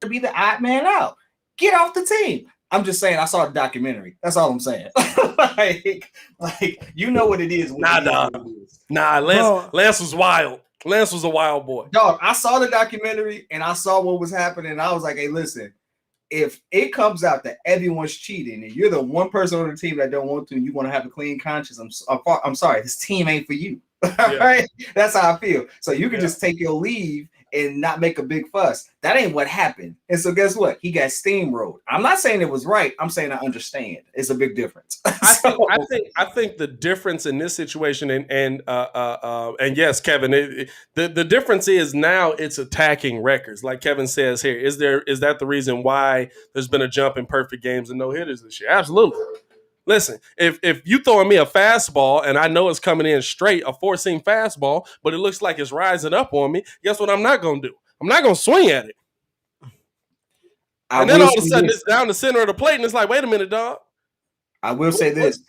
Speaker 3: to be the odd man out? Get off the team. I'm just saying I saw the documentary. That's all I'm saying. like you know what it is.
Speaker 1: Lance was wild. Lance was a wild boy.
Speaker 3: Dog, I saw the documentary and I saw what was happening. And I was like, hey, listen, if it comes out that everyone's cheating and you're the one person on the team that don't want to, and you want to have a clean conscience, I'm sorry, this team ain't for you.
Speaker 1: Yeah.
Speaker 3: Right? That's how I feel. So you can just take your leave and not make a big fuss. That ain't what happened. And so guess what? He got steamrolled. I'm not saying it was right. I'm saying I understand. It's a big difference.
Speaker 1: I think the difference in this situation and yes, Kevin, the difference is now it's attacking records. Like Kevin says here, is that the reason why there's been a jump in perfect games and no hitters this year? Absolutely. Listen, if you throwing me a fastball and I know it's coming in straight, a four-seam fastball, but it looks like it's rising up on me, guess what I'm not going to do? I'm not going to swing at it. And then all of a sudden it's down the center of the plate and it's like, wait a minute, dog.
Speaker 3: I will say this.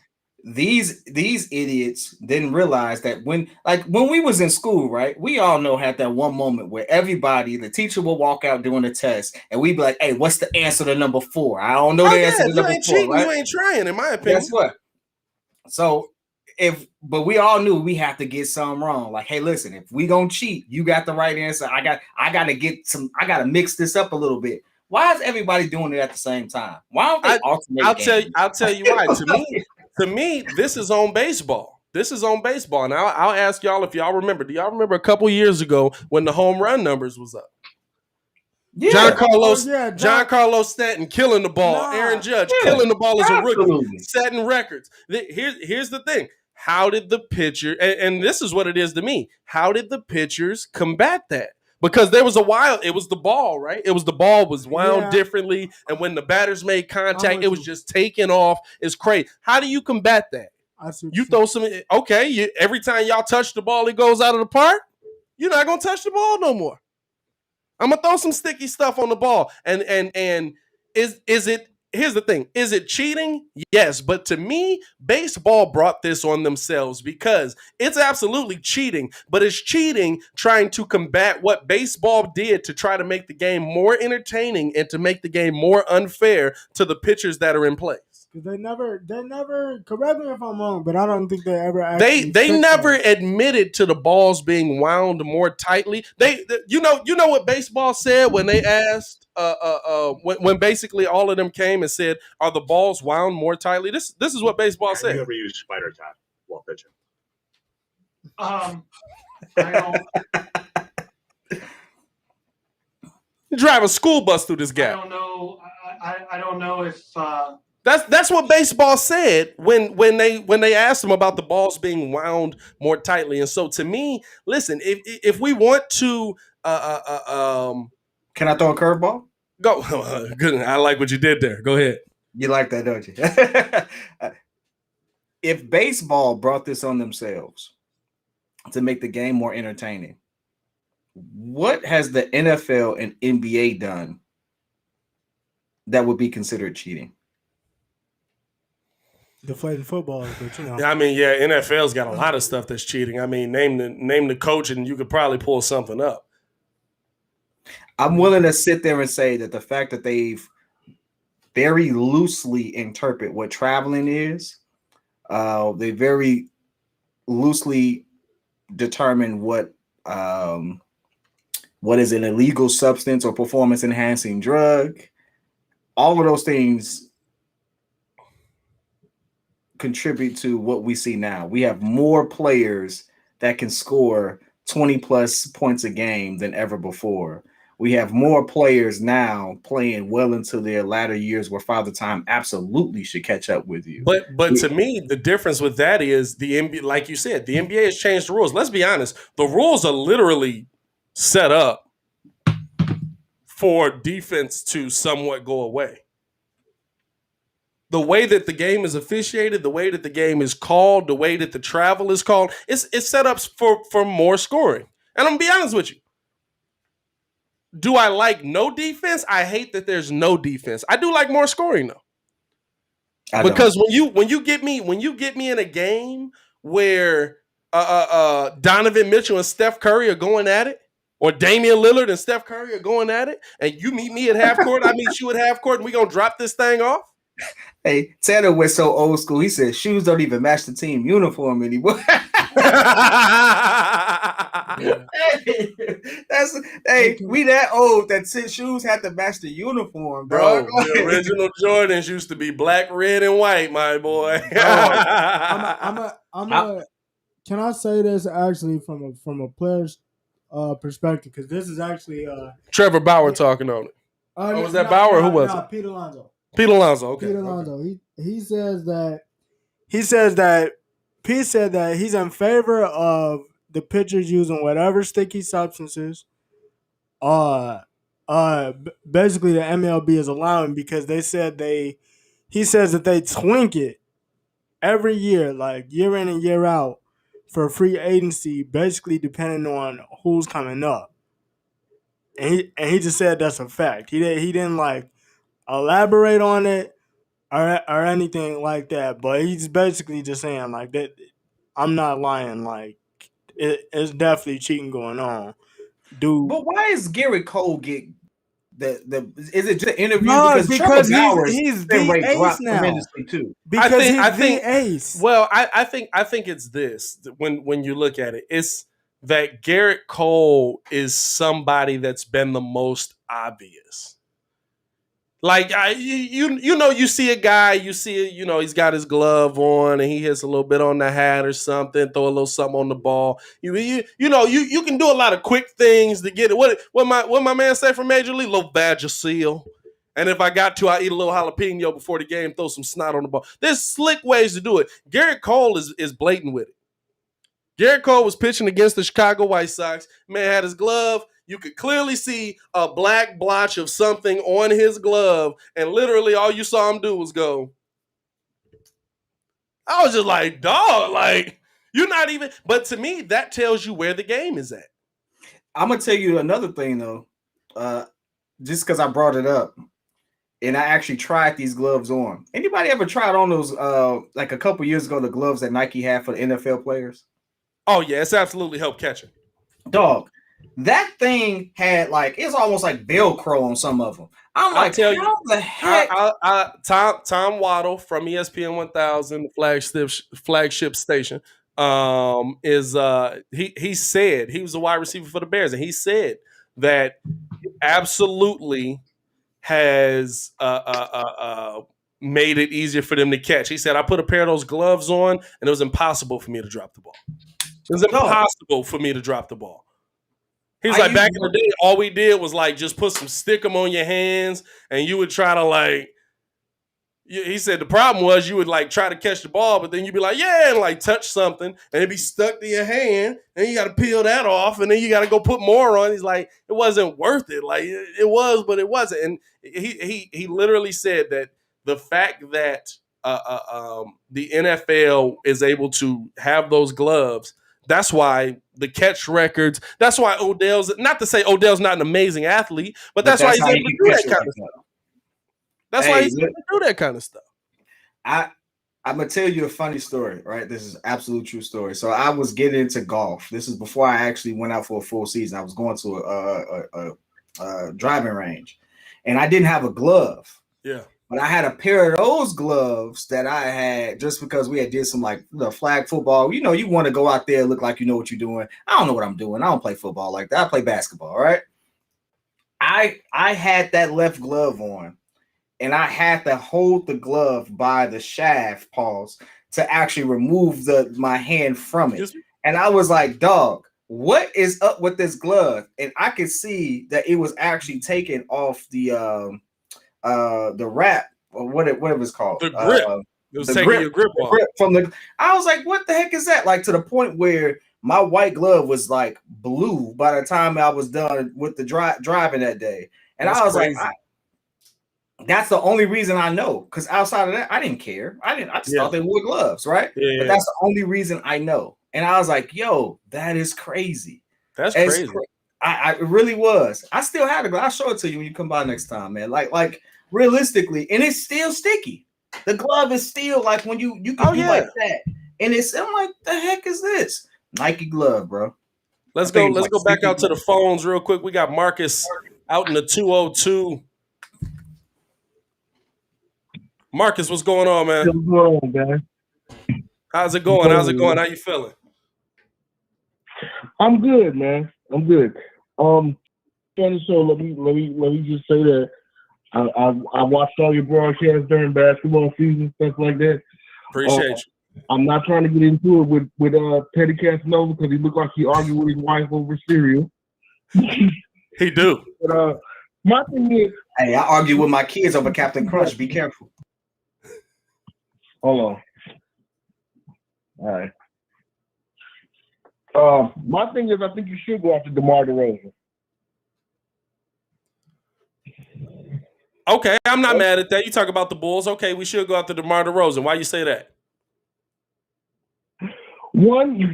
Speaker 3: These idiots didn't realize that when we was in school, right? We all know had that one moment where the teacher will walk out doing a test and we'd be like, hey, what's the answer to number 4? I don't know the answer to number 4. Right?
Speaker 1: You ain't trying, in my opinion.
Speaker 3: Guess what? So but we all knew we have to get something wrong. Like, hey, listen, if we gonna cheat, you got the right answer. I gotta mix this up a little bit. Why is everybody doing it at the same time? Why don't they alternate?
Speaker 1: I'll tell you why. To me, this is on baseball. This is on baseball. Now, I'll ask y'all if y'all remember. Do y'all remember a couple years ago when the home run numbers was up? Yeah. John Carlos Stanton killing the ball. Aaron Judge killing the ball as a rookie, setting records. Here's the thing. How did the pitcher, and this is what it is to me, how did the pitchers combat that? Because there was a while, it was the ball, right? It was the ball was wound differently. And when the batters made contact, it was just taking off. It's crazy. How do you combat that? You throw some, every time y'all touch the ball, it goes out of the park. You're not going to touch the ball no more. I'm going to throw some sticky stuff on the ball. And is it, here's the thing. Is it cheating? Yes. But to me, baseball brought this on themselves because it's absolutely cheating, but it's cheating trying to combat what baseball did to try to make the game more entertaining and to make the game more unfair to the pitchers that are in place.
Speaker 2: They never, correct me if I'm wrong, but I don't think they ever
Speaker 1: actually They never admitted to the balls being wound more tightly. You know what baseball said when they asked, when basically all of them came and said, are the balls wound more tightly? This is what baseball said.
Speaker 14: Have you ever used Spider Tact while pitching?
Speaker 15: I don't.
Speaker 1: drive a school bus through this gap.
Speaker 15: I don't know. I don't know if.
Speaker 1: That's what baseball said when they asked him about the balls being wound more tightly. And so to me, listen, if we want to,
Speaker 3: can I throw a curveball?
Speaker 1: Go. Good. I like what you did there. Go ahead.
Speaker 3: You like that, don't you? If baseball brought this on themselves to make the game more entertaining, what has the NFL and NBA done that would be considered cheating?
Speaker 2: Deflating football, but you know.
Speaker 1: I mean, yeah, NFL's got a lot of stuff that's cheating. I mean, name the coach, and you could probably pull something up.
Speaker 3: I'm willing to sit there and say that the fact that they've very loosely interpret what traveling is, they very loosely determine what is an illegal substance or performance enhancing drug. All of those things contribute to what we see now. We have more players that can score 20 plus points a game than ever before. We have more players now playing well into their latter years where Father Time absolutely should catch up with you.
Speaker 1: But to me, the difference with that is the NBA, like you said, the NBA has changed the rules. Let's be honest. The rules are literally set up for defense to somewhat go away. The way that the game is officiated, the way that the game is called, the way that the travel is called, it's set up for more scoring. And I'm going to be honest with you. Do I like no defense? I hate that there's no defense. I do like more scoring though. Because when you get me in a game where Donovan Mitchell and Steph Curry are going at it, or Damian Lillard and Steph Curry are going at it, and you meet me at half court, I meet you at half court, and we're going to drop this thing off?
Speaker 3: Hey, Tanner was so old school. He said shoes don't even match the team uniform anymore. We that old that shoes have to match the uniform, bro.
Speaker 1: The original Jordans used to be black, red, and white, my boy.
Speaker 2: Can I say this actually from a player's perspective? Because this is actually
Speaker 1: Trevor Bauer talking on it. Was that Bauer? Who was it?
Speaker 2: Pete Alonso.
Speaker 1: Pete Alonso. Okay.
Speaker 2: Pete Alonso. Okay. He says that Pete said that he's in favor of the pitchers using whatever sticky substances basically the MLB is allowing, because he says that they twink it every year, like year in and year out, for free agency, basically depending on who's coming up. And he just said that's a fact. He didn't like elaborate on it or anything like that, but he's basically just saying like that. I'm not lying. Like it's definitely cheating going on, dude.
Speaker 3: But why is Garret Cole get the? Is it just an interview?
Speaker 2: No, because he's the ace now.
Speaker 3: Too.
Speaker 2: Because I think ace.
Speaker 1: Well, I think it's this. When you look at it, it's that Garret Cole is somebody that's been the most obvious. Like you see a guy, he's got his glove on and he hits a little bit on the hat or something, throw a little something on the ball. You can do a lot of quick things to get it. What my man say from Major League? Little badger seal. And if I got to, I eat a little jalapeno before the game, throw some snot on the ball. There's slick ways to do it. Garret Cole is blatant with it. Garret Cole was pitching against the Chicago White Sox. Man had his glove. You could clearly see a black blotch of something on his glove, and literally all you saw him do was go. I was just like, dog, like, you're not even. But to me, that tells you where the game is at.
Speaker 3: I'm going to tell you another thing, though, just because I brought it up, and I actually tried these gloves on. Anybody ever tried on those, like a couple years ago, the gloves that Nike had for the NFL players?
Speaker 1: Oh, yeah, it's absolutely help catching.
Speaker 3: Dog. That thing had it's almost like Velcro on some of them. I'm like, how the heck?
Speaker 1: Tom Waddle from ESPN 1000, flagship station, he said he was a wide receiver for the Bears, and he said that absolutely has made it easier for them to catch. He said, I put a pair of those gloves on, and it was impossible for me to drop the ball. It was impossible for me to drop the ball. He's like, back in the day, all we did was like just put some stickum on your hands, and you would try to like. He said the problem was you would like try to catch the ball, but then you'd be like, yeah, and like touch something, and it'd be stuck to your hand, and you got to peel that off, and then you got to go put more on. He's like, it wasn't worth it. Like it was, but it wasn't. And he literally said that the fact that the NFL is able to have those gloves, that's why the catch records, that's why Odell's, not to say Odell's not an amazing athlete, but that's why he's able to do that kind of stuff. That's why he's able to do that kind of stuff.
Speaker 3: I'm gonna tell you a funny story, right? This is absolute true story. So I was getting into golf. This is before I actually went out for a full season. I was going to a driving range, and I didn't have a glove.
Speaker 1: Yeah.
Speaker 3: But I had a pair of those gloves that I had just because we had did some like the flag football. You know, you want to go out there, look like you know what you're doing. I don't know what I'm doing. I don't play football like that. I play basketball, right? I had that left glove on. And I had to hold the glove by the shaft, to actually remove my hand from it. And I was like, dog, what is up with this glove? And I could see that it was actually taken off the wrap, or whatever it's called.
Speaker 1: The grip. It was taking your grip off.
Speaker 3: From the. I was like, what the heck is that? Like, to the point where my white glove was like blue by the time I was done with the driving that day. And I was crazy. Like, that's the only reason I know, because outside of that, I didn't care. I just thought they wore gloves, right?
Speaker 1: Yeah,
Speaker 3: but that's the only reason I know. And I was like, yo, that is crazy.
Speaker 1: That's crazy.
Speaker 3: I really was. I still have the glove. I'll show it to you when you come by next time, man. Like realistically, and it's still sticky. The glove is still like when you can do like that. And I'm like, the heck is this? Nike glove, bro.
Speaker 1: Let's go back out to the phones real quick. We got Marcus out in the 202. Marcus, what's going on, man?
Speaker 16: What's going on, guys?
Speaker 1: How's it going? How you feeling?
Speaker 16: I'm good, man. I'm good. So let me just say that I watched all your broadcasts during basketball season, stuff like that.
Speaker 1: Appreciate you.
Speaker 16: I'm not trying to get into it with Teddy Casanova because he looked like he argued with his wife over cereal.
Speaker 1: He do.
Speaker 16: But my thing is,
Speaker 3: hey, I argue with my kids over Captain Crunch. Be careful.
Speaker 16: Hold on. All right. My thing is, I think you should go after DeMar DeRozan.
Speaker 1: Okay, I'm not mad at that. You talk about the Bulls. Okay, we should go after DeMar DeRozan. Why you say that?
Speaker 16: One, you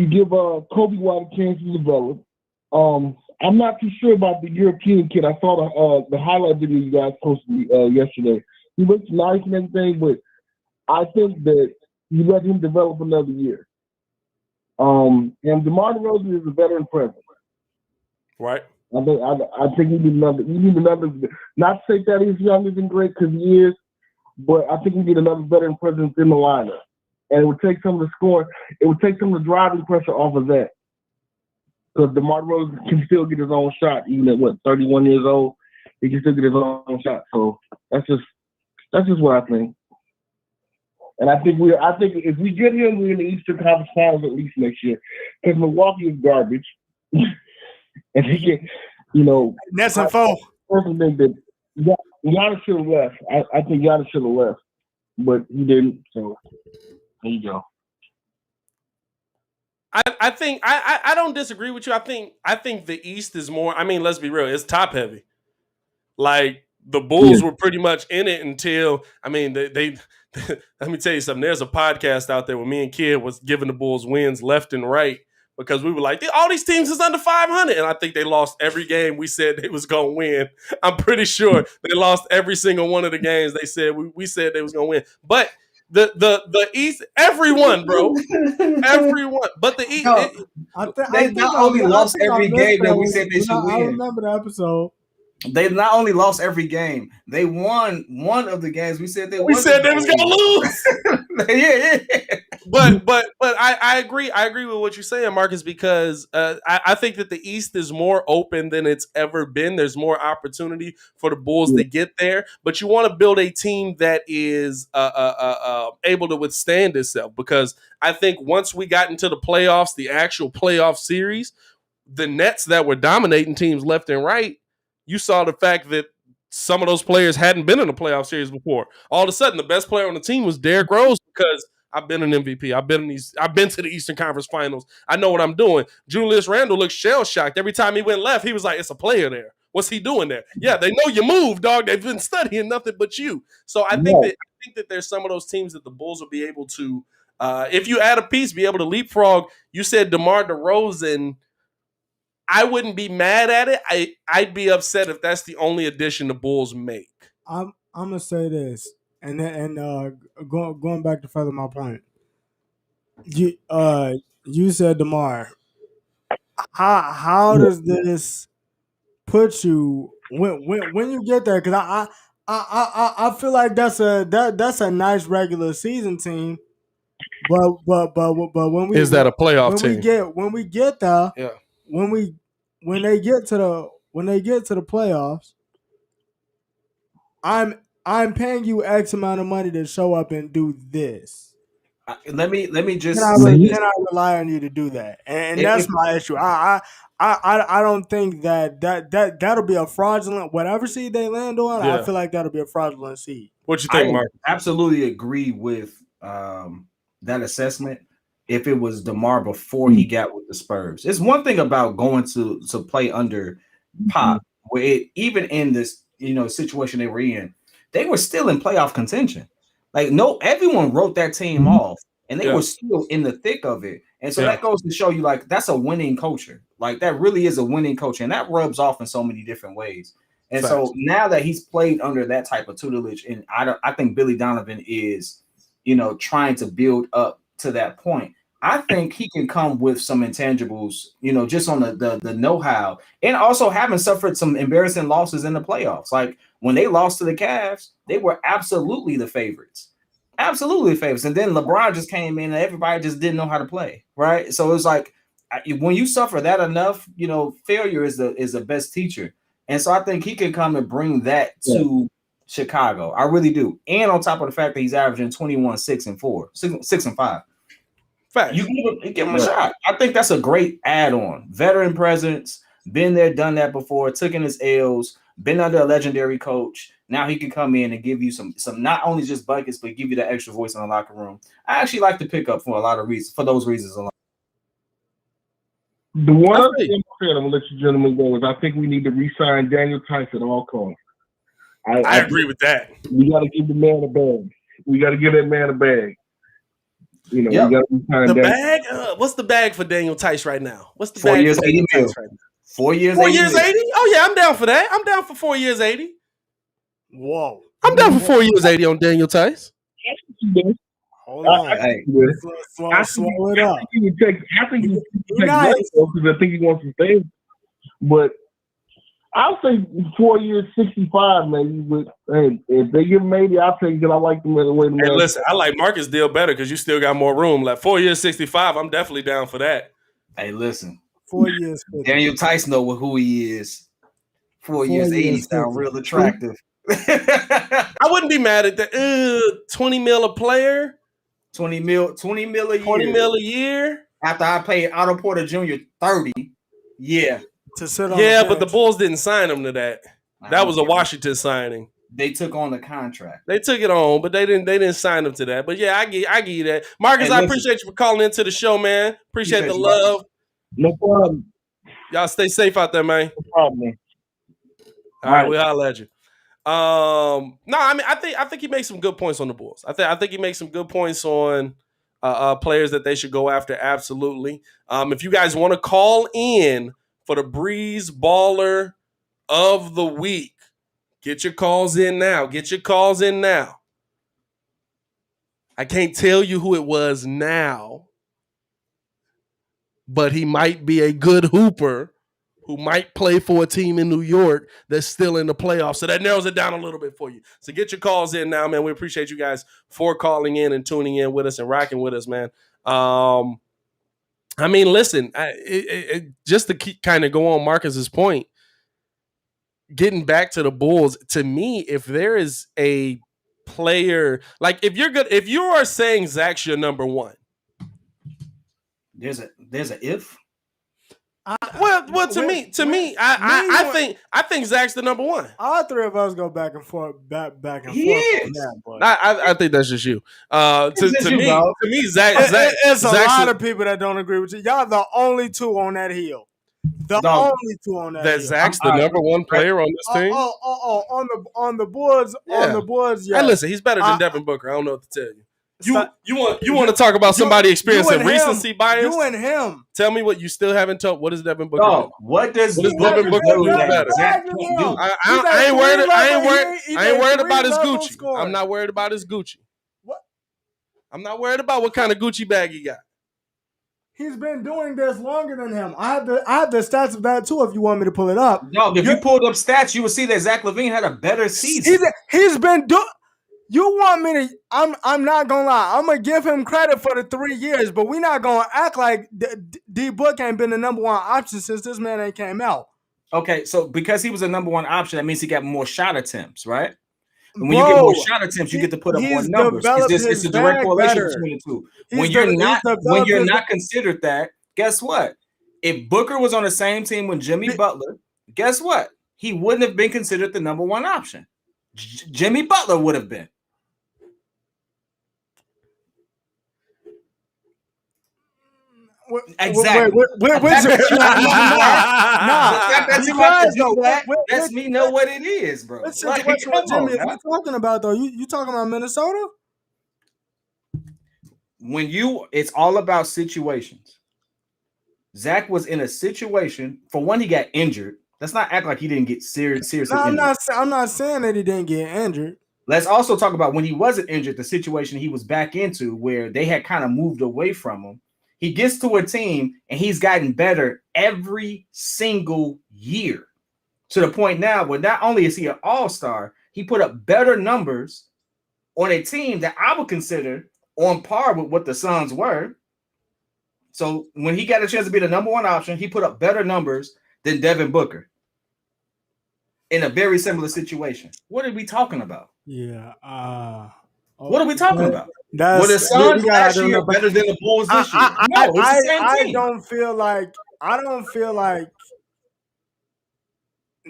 Speaker 16: give Kobe White a chance to develop. I'm not too sure about the European kid. I saw the highlight video you guys posted yesterday. He looks nice and everything, but I think that you let him develop another year. And DeMar DeRozan is a veteran presence.
Speaker 1: Right.
Speaker 16: I think you need another. Not to say that he's young isn't great because he is, but I think we need another veteran presence in the lineup. And it would take some of the scoring. It would take some of the driving pressure off of that. Because DeMar DeRozan can still get his own shot, even at 31 years old, he can still get his own shot. So that's just what I think. And I think if we get him, we're in the Eastern Conference Finals at least next year. Because Milwaukee is garbage. And he can,
Speaker 2: Nets and four.
Speaker 16: I personally think that Giannis should have left. I think Giannis should have left, but he didn't. So there you go.
Speaker 1: I think I don't disagree with you. I think the East is more. I mean, let's be real. It's top heavy. Like the Bulls were pretty much in it until they let me tell you something. There's a podcast out there where me and Kid was giving the Bulls wins left and right because we were like, all these teams is under 500, and I think they lost every game we said they was gonna win. I'm pretty sure they lost every single one of the games they said we said they was gonna win, but. The East, everyone, bro, everyone. But the East,
Speaker 3: they not only lost every game that we said they should win.
Speaker 2: I remember the episode.
Speaker 3: They not only lost every game, they won one of the games. We said they was
Speaker 1: gonna lose.
Speaker 3: yeah.
Speaker 1: But I agree. I agree with what you're saying, Marcus, because I think that the East is more open than it's ever been. There's more opportunity for the Bulls to get there, but you want to build a team that is able to withstand itself. Because I think once we got into the playoffs, the actual playoff series, the Nets that were dominating teams left and right, you saw the fact that some of those players hadn't been in a playoff series before. All of a sudden, the best player on the team was Derrick Rose because I've been an MVP. I've been to the Eastern Conference Finals. I know what I'm doing. Julius Randle looked shell shocked every time he went left. He was like, "It's a player there. What's he doing there?" Yeah, they know you move, dog. They've been studying nothing but you. So I think that there's some of those teams that the Bulls will be able to, if you add a piece, be able to leapfrog. You said DeMar DeRozan. I wouldn't be mad at it. I'd be upset if that's the only addition the Bulls make.
Speaker 2: I'm gonna say this, and going back to further my point. You said DeMar. How does this put you when you get there? Because I feel like that's a nice regular season team, but when we
Speaker 1: Is that a playoff team?
Speaker 2: When we get there,
Speaker 1: yeah.
Speaker 2: When they get to the playoffs, I'm paying you X amount of money to show up and do this.
Speaker 3: Let me just
Speaker 2: can I rely on you to do that? And that's my issue. I don't think that'll be a fraudulent whatever seed they land on.
Speaker 1: Yeah.
Speaker 2: I feel like that'll be a fraudulent seed.
Speaker 1: What you think, Mark?
Speaker 3: I absolutely agree with that assessment. If it was DeMar before he got with the Spurs, it's one thing about going to play under Pop, where even in this situation they were in, they were still in playoff contention. Like everyone wrote that team off, and they were still in the thick of it. And so that goes to show you, like, that's a winning culture. Like, that really is a winning culture, and that rubs off in so many different ways. And so now that he's played under that type of tutelage, and I think Billy Donovan is, trying to build up to that point. I think he can come with some intangibles, just on the know-how, and also having suffered some embarrassing losses in the playoffs. Like when they lost to the Cavs, they were absolutely the favorites. Absolutely the favorites. And then LeBron just came in and everybody just didn't know how to play, right? So it's like when you suffer that enough, failure is the best teacher. And so I think he can come and bring that to Chicago. I really do. And on top of the fact that he's averaging 21, 6 and 5.
Speaker 1: Fact.
Speaker 3: You give him a shot. I think that's a great add-on. Veteran presence, been there, done that before, took in his L's, been under a legendary coach. Now he can come in and give you some not only just buckets, but give you that extra voice in the locker room. I actually like to pick up for a lot of reasons, for those reasons alone.
Speaker 16: The one other thing I'm gonna let you gentlemen go is I think we need to re-sign Daniel Tice at all costs.
Speaker 1: I agree with that.
Speaker 16: We got to give the man a bag. We got to give that man a bag. We got to re-sign
Speaker 1: the
Speaker 16: Daniel.
Speaker 1: bag. What's the bag for Daniel Tice right now? What's the
Speaker 3: 4
Speaker 1: bag
Speaker 3: years,
Speaker 1: for
Speaker 3: 80
Speaker 1: Daniel
Speaker 3: mil.
Speaker 1: Tice right now?
Speaker 3: 4 years,
Speaker 1: 4
Speaker 3: 80
Speaker 1: years,
Speaker 3: mil.
Speaker 1: 80? Oh yeah, I'm down for that. I'm down for 4 years, 80.
Speaker 2: Whoa.
Speaker 1: I'm down for 4 years, 80 on Daniel Tice.
Speaker 2: Hold on. Slow it up.
Speaker 16: I think he take nice. Because I think he wants to stay. But I'll say 4 years, 65 maybe. But hey, if they give him 80, I'll take it because I like them the way the man.
Speaker 1: Hey, listen, I like Marcus' deal better because you still got more room left. 4 years, 65. I'm definitely down for that.
Speaker 3: Hey, listen.
Speaker 2: 4 years. 50.
Speaker 3: Daniel Tice know who he is. 4 years, 80 sound real attractive.
Speaker 1: I wouldn't be mad at that. 20 mil a player.
Speaker 3: 20 mil a year.
Speaker 1: 20 mil a year.
Speaker 3: After I paid Otto Porter Jr. 30. Yeah.
Speaker 2: To sit on
Speaker 1: but the Bulls didn't sign him to that. That was a Washington signing.
Speaker 3: They took on the contract.
Speaker 1: They took it on, but they didn't sign him to that. But yeah, I give you that. Marcus, I appreciate you for calling into the show, man. Appreciate the love.
Speaker 16: No problem.
Speaker 1: Y'all stay safe out there, man.
Speaker 16: No problem, man.
Speaker 1: All right, we'll holler at you. No, I mean, I think he makes some good points on the Bulls. I think he makes some good points on players that they should go after. Absolutely. If you guys want to call in for the Breeze Baller of the Week, get your calls in now. I can't tell you who it was now, but he might be a good hooper who might play for a team in New York that's still in the playoffs. So that narrows it down a little bit for you. So get your calls in now, man. We appreciate you guys for calling in and tuning in with us and rocking with us, man. I mean, listen, just to keep kind of go on Marcus's point, getting back to the Bulls, to me, if there is a player, like if you are saying Zach's your number one,
Speaker 3: there's a if.
Speaker 1: Well, to me, I think Zach's the number one.
Speaker 2: All three of us go back and forth on that. But
Speaker 1: I think that's just you. To me, Zach.
Speaker 2: It's
Speaker 1: Zach's
Speaker 2: a lot of people that don't agree with you. Y'all the only two on that hill. Only two on that.
Speaker 1: That Zach's the number one player on this team.
Speaker 2: On the Bulls. On the Bulls. Yeah.
Speaker 1: Hey, listen, he's better than Devin Booker. I don't know what to tell you. You want to talk about somebody experiencing recency bias?
Speaker 2: You and him.
Speaker 1: Tell me what you still haven't told. What does Devin Booker do?
Speaker 3: What does
Speaker 1: Devin Booker do better? I ain't worried about his Gucci. I'm not worried about his Gucci.
Speaker 2: What?
Speaker 1: I'm not worried about what kind of Gucci bag he got.
Speaker 2: He's been doing this longer than him. I have the stats of that too. If you want me to pull it up.
Speaker 3: No, if you pulled up stats, you would see that Zach LaVine had a better season.
Speaker 2: He's been doing. You want me to? I'm not gonna lie. I'm gonna give him credit for the 3 years, but we're not gonna act like D Book ain't been the number one option since this man ain't came out.
Speaker 3: Okay, so because he was a number one option, that means he got more shot attempts, right? And when you get more shot attempts, you get to put up more numbers. It's a direct correlation between the two. When you're not considered that, guess what? If Booker was on the same team with Jimmy Butler, guess what? He wouldn't have been considered the number one option. Jimmy Butler would have been. Exactly. Lets me know what it is, bro.
Speaker 2: What situation with Jimmy are you talking about, though? You talking about Minnesota?
Speaker 3: It's all about situations. Zach was in a situation. For one, he got injured. Let's not act like he didn't get seriously injured.
Speaker 2: I'm not saying that he didn't get injured.
Speaker 3: Let's also talk about when he wasn't injured, the situation he was back into where they had kind of moved away from him. He gets to a team and he's gotten better every single year to the point now where not only is he an all-star, he put up better numbers on a team that I would consider on par with what the Suns were. So when he got a chance to be the number one option, he put up better numbers than Devin Booker in a very similar situation. What are we talking about?
Speaker 2: Yeah.
Speaker 3: What are we talking about?
Speaker 2: Were
Speaker 3: the Suns last year better than the Bulls this year? No, it's the same team.
Speaker 2: I don't feel like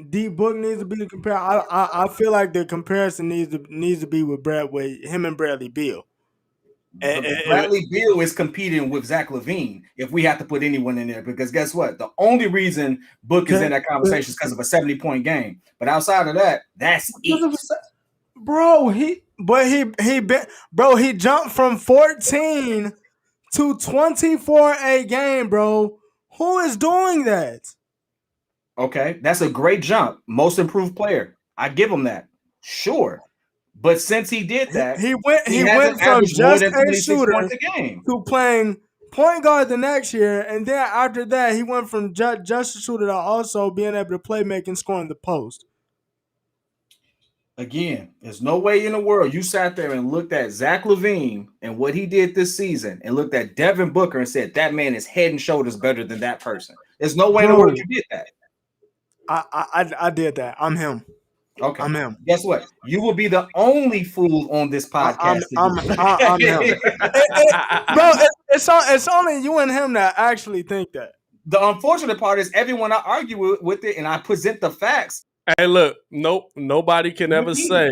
Speaker 2: D Book needs to be the compare. I feel like the comparison needs to be with him and Bradley Beal.
Speaker 3: Bradley Beal is competing with Zach LaVine if we have to put anyone in there, because guess what? The only reason Book is in that conversation is because of a 70-point game. But outside of that, that's it.
Speaker 2: Bro, he jumped from 14 to 24 a game, bro. Who is doing that?
Speaker 3: Okay, that's a great jump. Most improved player. I give him that. Sure. But since he did that,
Speaker 2: he went from just a shooter to playing point guard the next year, and then after that, he went from just a shooter to also being able to play, making, scoring the post.
Speaker 3: Again, there's no way in the world you sat there and looked at Zach LaVine and what he did this season and looked at Devin Booker and said that man is head and shoulders better than that person. There's no way in the world you did that.
Speaker 2: I did that. I'm him.
Speaker 3: Okay,
Speaker 2: I'm him.
Speaker 3: Guess what? You will be the only fool on this podcast.
Speaker 2: I'm him. Bro, it's only you and him that actually think that.
Speaker 3: The unfortunate part is everyone I argue with it and I present the facts.
Speaker 1: Hey, look, nobody can ever say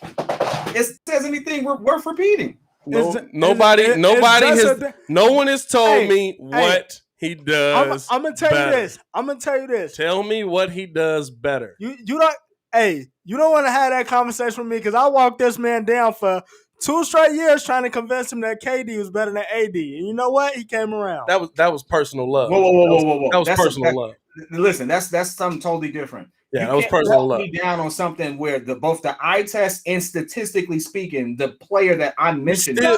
Speaker 3: it says anything worth repeating.
Speaker 1: No one has told me what he does.
Speaker 2: I'm gonna tell you this. I'm gonna tell you this.
Speaker 1: Tell me what he does better.
Speaker 2: You don't want to have that conversation with me because I walked this man down for 2 straight years trying to convince him that KD was better than AD, and you know what? He came around.
Speaker 1: That was personal love.
Speaker 3: Whoa.
Speaker 1: That was personal love.
Speaker 3: Listen, that's something totally different.
Speaker 1: Yeah, that was personal love.
Speaker 3: Me down on something where both the eye test and statistically speaking, the player that I mentioned,
Speaker 1: you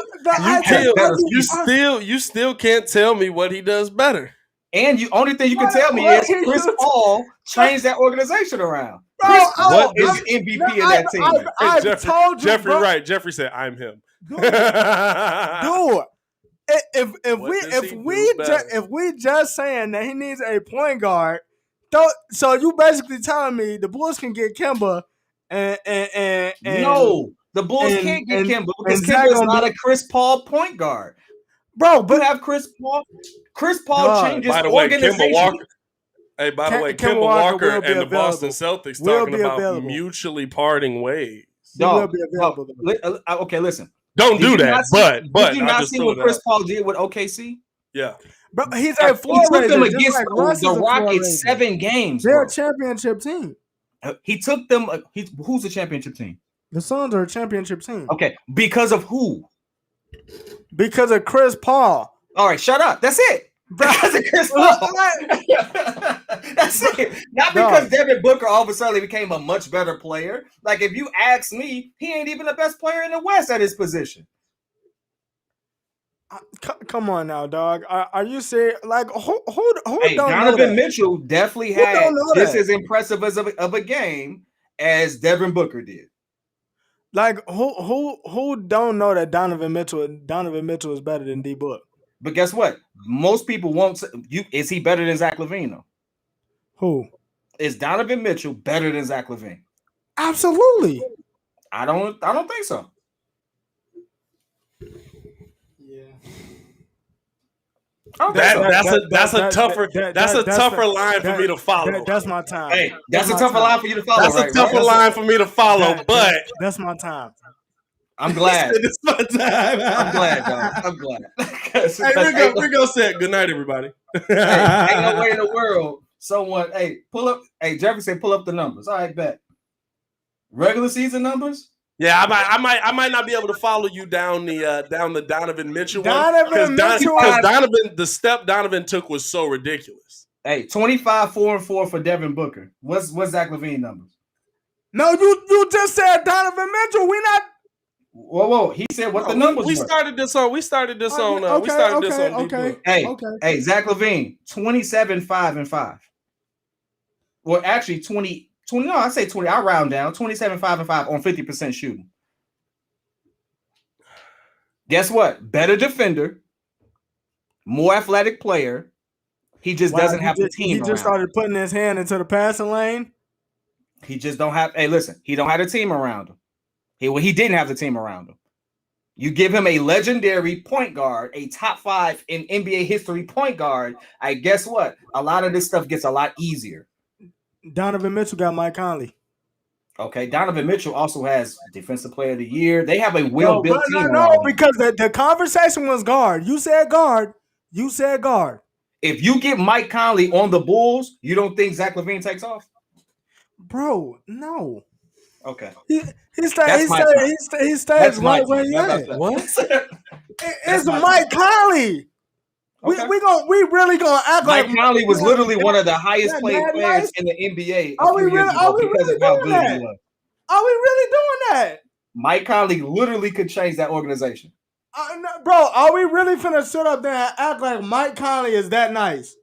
Speaker 1: still can't tell me what he does better.
Speaker 3: And the only thing you can tell me is Chris Paul changed that organization around.
Speaker 1: What
Speaker 3: is MVP of that team?
Speaker 1: Jeffrey Wright. Jeffrey said, "I'm him."
Speaker 2: Dude, if we just saying that he needs a point guard, so you basically telling me the Bulls can get Kemba and
Speaker 3: no, the Bulls can't get Kemba because Kemba is not a Chris Paul point guard.
Speaker 2: bro. But
Speaker 3: you have Chris Paul. Chris Paul changes
Speaker 1: by the way,
Speaker 3: organization.
Speaker 1: Kemba Walker. Hey, by the way, Kemba Walker
Speaker 2: will be
Speaker 1: and the
Speaker 2: available.
Speaker 1: Boston Celtics
Speaker 2: Will
Speaker 1: talking
Speaker 2: be
Speaker 1: about
Speaker 2: available.
Speaker 1: mutually parting ways.
Speaker 2: He will be available.
Speaker 3: Okay, listen.
Speaker 1: Don't do that. But
Speaker 3: did you
Speaker 1: I
Speaker 3: not
Speaker 1: just
Speaker 3: see
Speaker 1: threw
Speaker 3: what
Speaker 1: it
Speaker 3: Chris
Speaker 1: out.
Speaker 3: Paul did with OKC?
Speaker 1: Yeah.
Speaker 2: But he's
Speaker 3: He
Speaker 2: a floor
Speaker 3: took them
Speaker 2: raiser, just
Speaker 3: against
Speaker 2: like Russ is a
Speaker 3: the
Speaker 2: floor
Speaker 3: Rockets
Speaker 2: raiser.
Speaker 3: 7 games.
Speaker 2: They're
Speaker 3: Bro.
Speaker 2: a championship team.
Speaker 3: He took them. Who's the championship team?
Speaker 2: The Suns are a championship team.
Speaker 3: Okay, because of who?
Speaker 2: Because of Chris Paul.
Speaker 3: All right, shut up. That's it. Because of Chris Paul. That's it. Not because Devin Booker all of a sudden became a much better player. Like, if you ask me, he ain't even the best player in the West at his position.
Speaker 2: Come on now, dog. Are you serious? Like, who
Speaker 3: Hey,
Speaker 2: don't know
Speaker 3: Donovan
Speaker 2: that?
Speaker 3: Mitchell definitely
Speaker 2: Who
Speaker 3: had
Speaker 2: don't know
Speaker 3: just
Speaker 2: that?
Speaker 3: as impressive of a game as Devin Booker did.
Speaker 2: Like, who don't know that Donovan Mitchell is better than D Book?
Speaker 3: But guess what? Most people won't say, is he better than Zach LaVine, though?
Speaker 2: Who?
Speaker 3: Is Donovan Mitchell better than Zach LaVine?
Speaker 2: Absolutely.
Speaker 3: I don't think so.
Speaker 1: That's a tougher line for me to follow.
Speaker 2: That's my time.
Speaker 3: Hey, that's a tougher line for you to follow.
Speaker 1: That's a tougher line for me to follow, but
Speaker 2: that's my time.
Speaker 3: I'm glad.
Speaker 1: It's my time.
Speaker 3: I'm glad, dog. I'm glad.
Speaker 1: Hey, we're gonna say good night, everybody.
Speaker 3: Ain't no way in the world someone. Hey, pull up. Hey, Jeffrey said, pull up the numbers. All right, bet. Regular season numbers.
Speaker 1: Yeah, I might not be able to follow you down the Donovan Mitchell one
Speaker 2: Donovan
Speaker 1: because the step Donovan took was so ridiculous.
Speaker 3: Hey, 25, 4 and 4 for Devin Booker. What's Zach LaVine numbers?
Speaker 2: No, you just said Donovan Mitchell. We not.
Speaker 3: Whoa! He said what the numbers.
Speaker 1: We
Speaker 3: were.
Speaker 1: started this on.
Speaker 2: Okay.
Speaker 3: Hey, Zach LaVine, 27, 5 and 5. Well, actually, 20. No, I say 20. I round down 27, 5 and 5 on 50% shooting. Guess what? Better defender, more athletic player. He just doesn't have the team.
Speaker 2: He just started putting his hand into the passing lane.
Speaker 3: He just don't have. Hey, listen, he don't have a team around him. He didn't have the team around him. You give him a legendary point guard, a top 5 in NBA history point guard. I guess what? A lot of this stuff gets a lot easier.
Speaker 2: Donovan Mitchell got Mike Conley.
Speaker 3: Okay, Donovan Mitchell also has Defensive Player of the Year. They have a well-built team.
Speaker 2: No, because the conversation was guard. You said guard.
Speaker 3: If you get Mike Conley on the Bulls, you don't think Zach LaVine takes off?
Speaker 2: Bro, no.
Speaker 3: Okay.
Speaker 2: He stays right where he at.
Speaker 1: What?
Speaker 2: It's Mike Conley.
Speaker 3: Okay.
Speaker 2: We really gonna act
Speaker 3: Mike
Speaker 2: like
Speaker 3: Conley was literally one of the highest paid players in the NBA.
Speaker 2: Are we really doing that? Are we really doing that?
Speaker 3: Mike Conley literally could change that organization.
Speaker 2: No, bro, are we really finna sit up there and act like Mike Conley is that nice?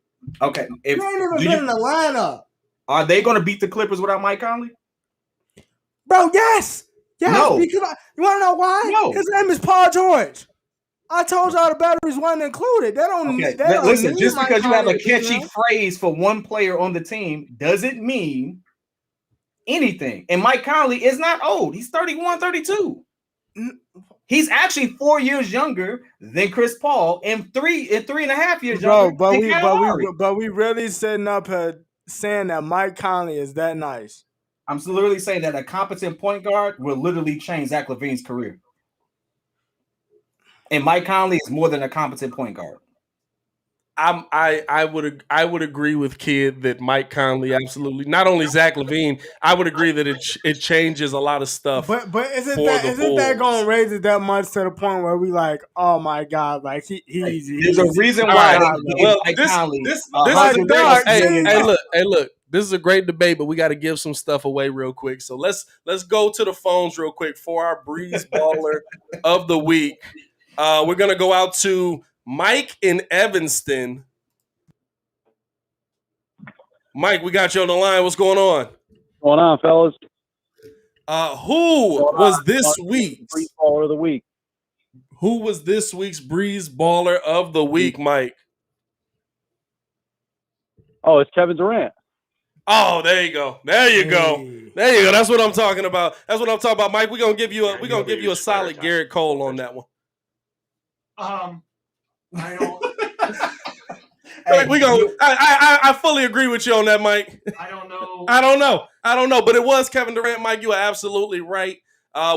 Speaker 3: Okay.
Speaker 2: He ain't even been in the lineup.
Speaker 3: Are they going to beat the Clippers without Mike Conley?
Speaker 2: Bro, yes.
Speaker 3: No.
Speaker 2: Because you want to know why?
Speaker 3: No.
Speaker 2: His name is Paul George. I told y'all the batteries wasn't included. They don't.
Speaker 3: Okay.
Speaker 2: They don't
Speaker 3: Listen,
Speaker 2: need
Speaker 3: just
Speaker 2: Mike
Speaker 3: because you have
Speaker 2: Conley
Speaker 3: a catchy phrase for one player on the team doesn't mean anything. And Mike Conley is not old. He's 31, 32. He's actually 4 years younger than Chris Paul and 3.5 years younger.
Speaker 2: But we really sitting up here saying that Mike Conley is that nice.
Speaker 3: I'm literally saying that a competent point guard will literally change Zach LaVine's career. And Mike Conley is more than a competent point guard.
Speaker 1: I would agree with Kid that Mike Conley absolutely, not only Zach LaVine, I would agree that it changes a lot of stuff.
Speaker 2: But isn't that going to raise it that much to the point where we like, oh my God, like he's
Speaker 3: there's a reason why.
Speaker 1: Hey, look. This is a great debate, but we got to give some stuff away real quick. So let's go to the phones real quick for our Breeze Baller of the week. We're gonna go out to Mike in Evanston. Mike, we got you on the line. What's going on?
Speaker 17: What's going on, fellas?
Speaker 1: Who was this week's
Speaker 17: Breeze Baller of the week?
Speaker 1: Who was this week's Breeze Baller of the week, Mike?
Speaker 17: Oh, it's Kevin Durant.
Speaker 1: Oh, there you go. There you go. That's what I'm talking about. Mike. We're gonna give you a solid Garrett Cole on that one.
Speaker 15: I don't.
Speaker 1: I fully agree with you on that, Mike.
Speaker 15: I don't know.
Speaker 1: I don't know. But it was Kevin Durant, Mike. You are absolutely right.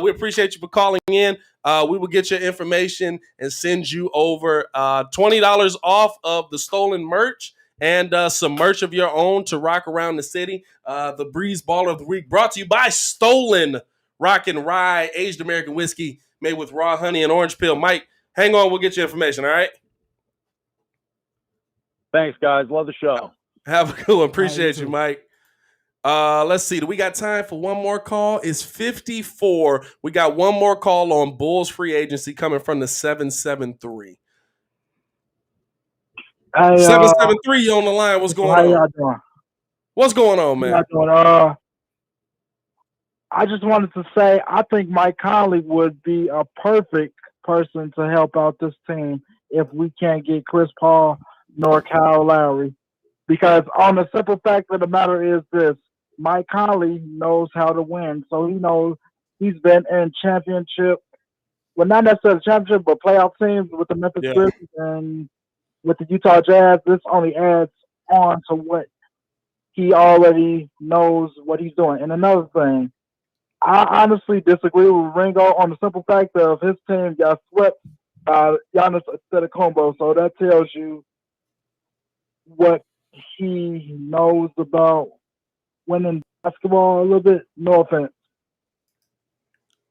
Speaker 1: We appreciate you for calling in. We will get your information and send you over $20 off of the stolen merch and some merch of your own to rock around the city. The Breeze Baller of the Week brought to you by Stolen Rock and Rye Aged American Whiskey made with raw honey and orange peel. Mike, hang on. We'll get your information, all right?
Speaker 17: Thanks, guys. Love the show.
Speaker 1: Have a good one. Appreciate you, Mike. Let's see. Do we got time for one more call? It's 54. We got one more call on Bulls free agency coming from the 773. 773, you on the line. What's going on?
Speaker 18: How y'all doing?
Speaker 1: What's going on, man?
Speaker 18: How y'all doing? I just wanted to say I think Mike Conley would be a perfect person to help out this team if we can't get Chris Paul nor Kyle Lowry. Because on the simple fact of the matter is this, Mike Conley knows how to win. So he knows he's been in championship, well, not necessarily championship, but playoff teams with the Memphis Grizzlies and with the Utah Jazz. This only adds on to what he already knows what he's doing. And another thing, I honestly disagree with Ringo on the simple fact of his team got swept by Giannis Antetokounmpo. So that tells you what he knows about winning basketball a little bit. No offense.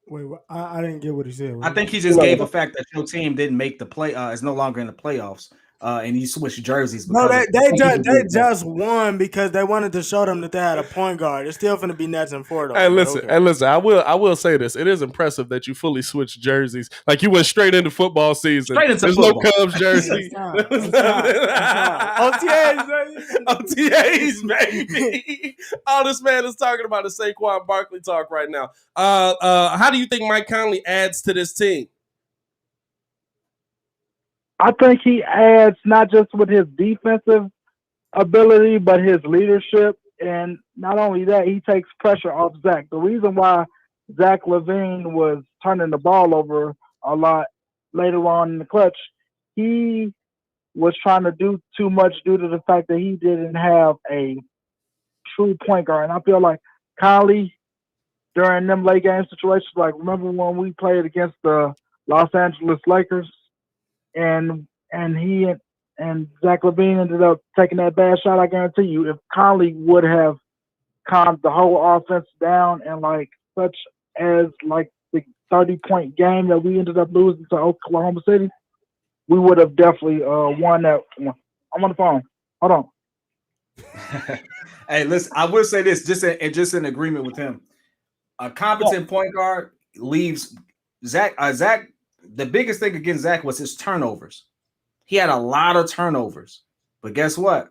Speaker 2: Wait, I didn't get what he said.
Speaker 3: I think he just gave the fact that your team didn't make the play, is no longer in the playoffs, and you switched jerseys.
Speaker 2: No, they just won because they wanted to show them that they had a point guard. It's still going to be Nets and Ford.
Speaker 1: Hey, listen. I will say this. It is impressive that you fully switched jerseys. Like you went straight into football season. There's no Cubs jersey. OTAs, baby. All this man is talking about is Saquon Barkley talk right now. How do you think Mike Conley adds to this team?
Speaker 18: I think he adds not just with his defensive ability, but his leadership. And not only that, he takes pressure off Zach. The reason why Zach LaVine was turning the ball over a lot later on in the clutch, he was trying to do too much due to the fact that he didn't have a true point guard. And I feel like Conley, during them late game situations, like remember when we played against the Los Angeles Lakers, and he and Zach LaVine ended up taking that bad shot. I guarantee you, if Conley would have calmed the whole offense down and like such as like the 30-point game that we ended up losing to Oklahoma City, we would have definitely won that one. I'm on the phone. Hold on.
Speaker 3: Hey, listen, I will say this, just in agreement with him. A competent point guard leaves Zach. The biggest thing against Zach was his turnovers. He had a lot of turnovers, but guess what?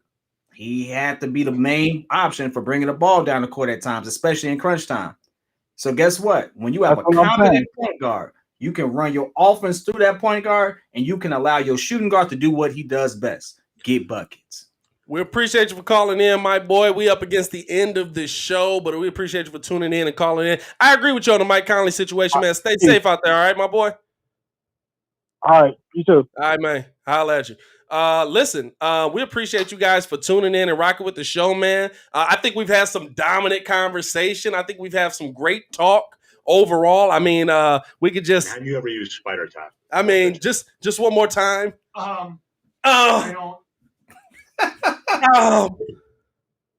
Speaker 3: He had to be the main option for bringing the ball down the court at times, especially in crunch time. So guess what? When you have a competent point guard, you can run your offense through that point guard, and you can allow your shooting guard to do what he does best, get buckets.
Speaker 1: We appreciate you for calling in, my boy. We up against the end of the show, but we appreciate you for tuning in and calling in. I agree with you on the Mike Conley situation, man. Stay safe out there, all right, my boy?
Speaker 18: All right, you too.
Speaker 1: All right, man. Holla at you. Listen, we appreciate you guys for tuning in and rocking with the show, man. I think we've had some dominant conversation. I think we've had some great talk overall. I mean, we could just...
Speaker 14: Have you ever used Spider Tact?
Speaker 1: I mean, just one more time.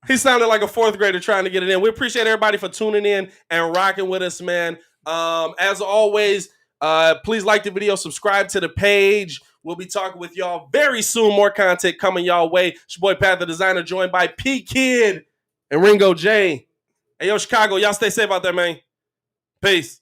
Speaker 1: He sounded like a fourth grader trying to get it in. We appreciate everybody for tuning in and rocking with us, man. As always, please like the video, subscribe to the page. We'll be talking with y'all very soon. More content coming y'all way. It's your boy Pat the Designer, joined by P Kid and Ringo J. Hey, yo, Chicago, y'all stay safe out there, man. Peace.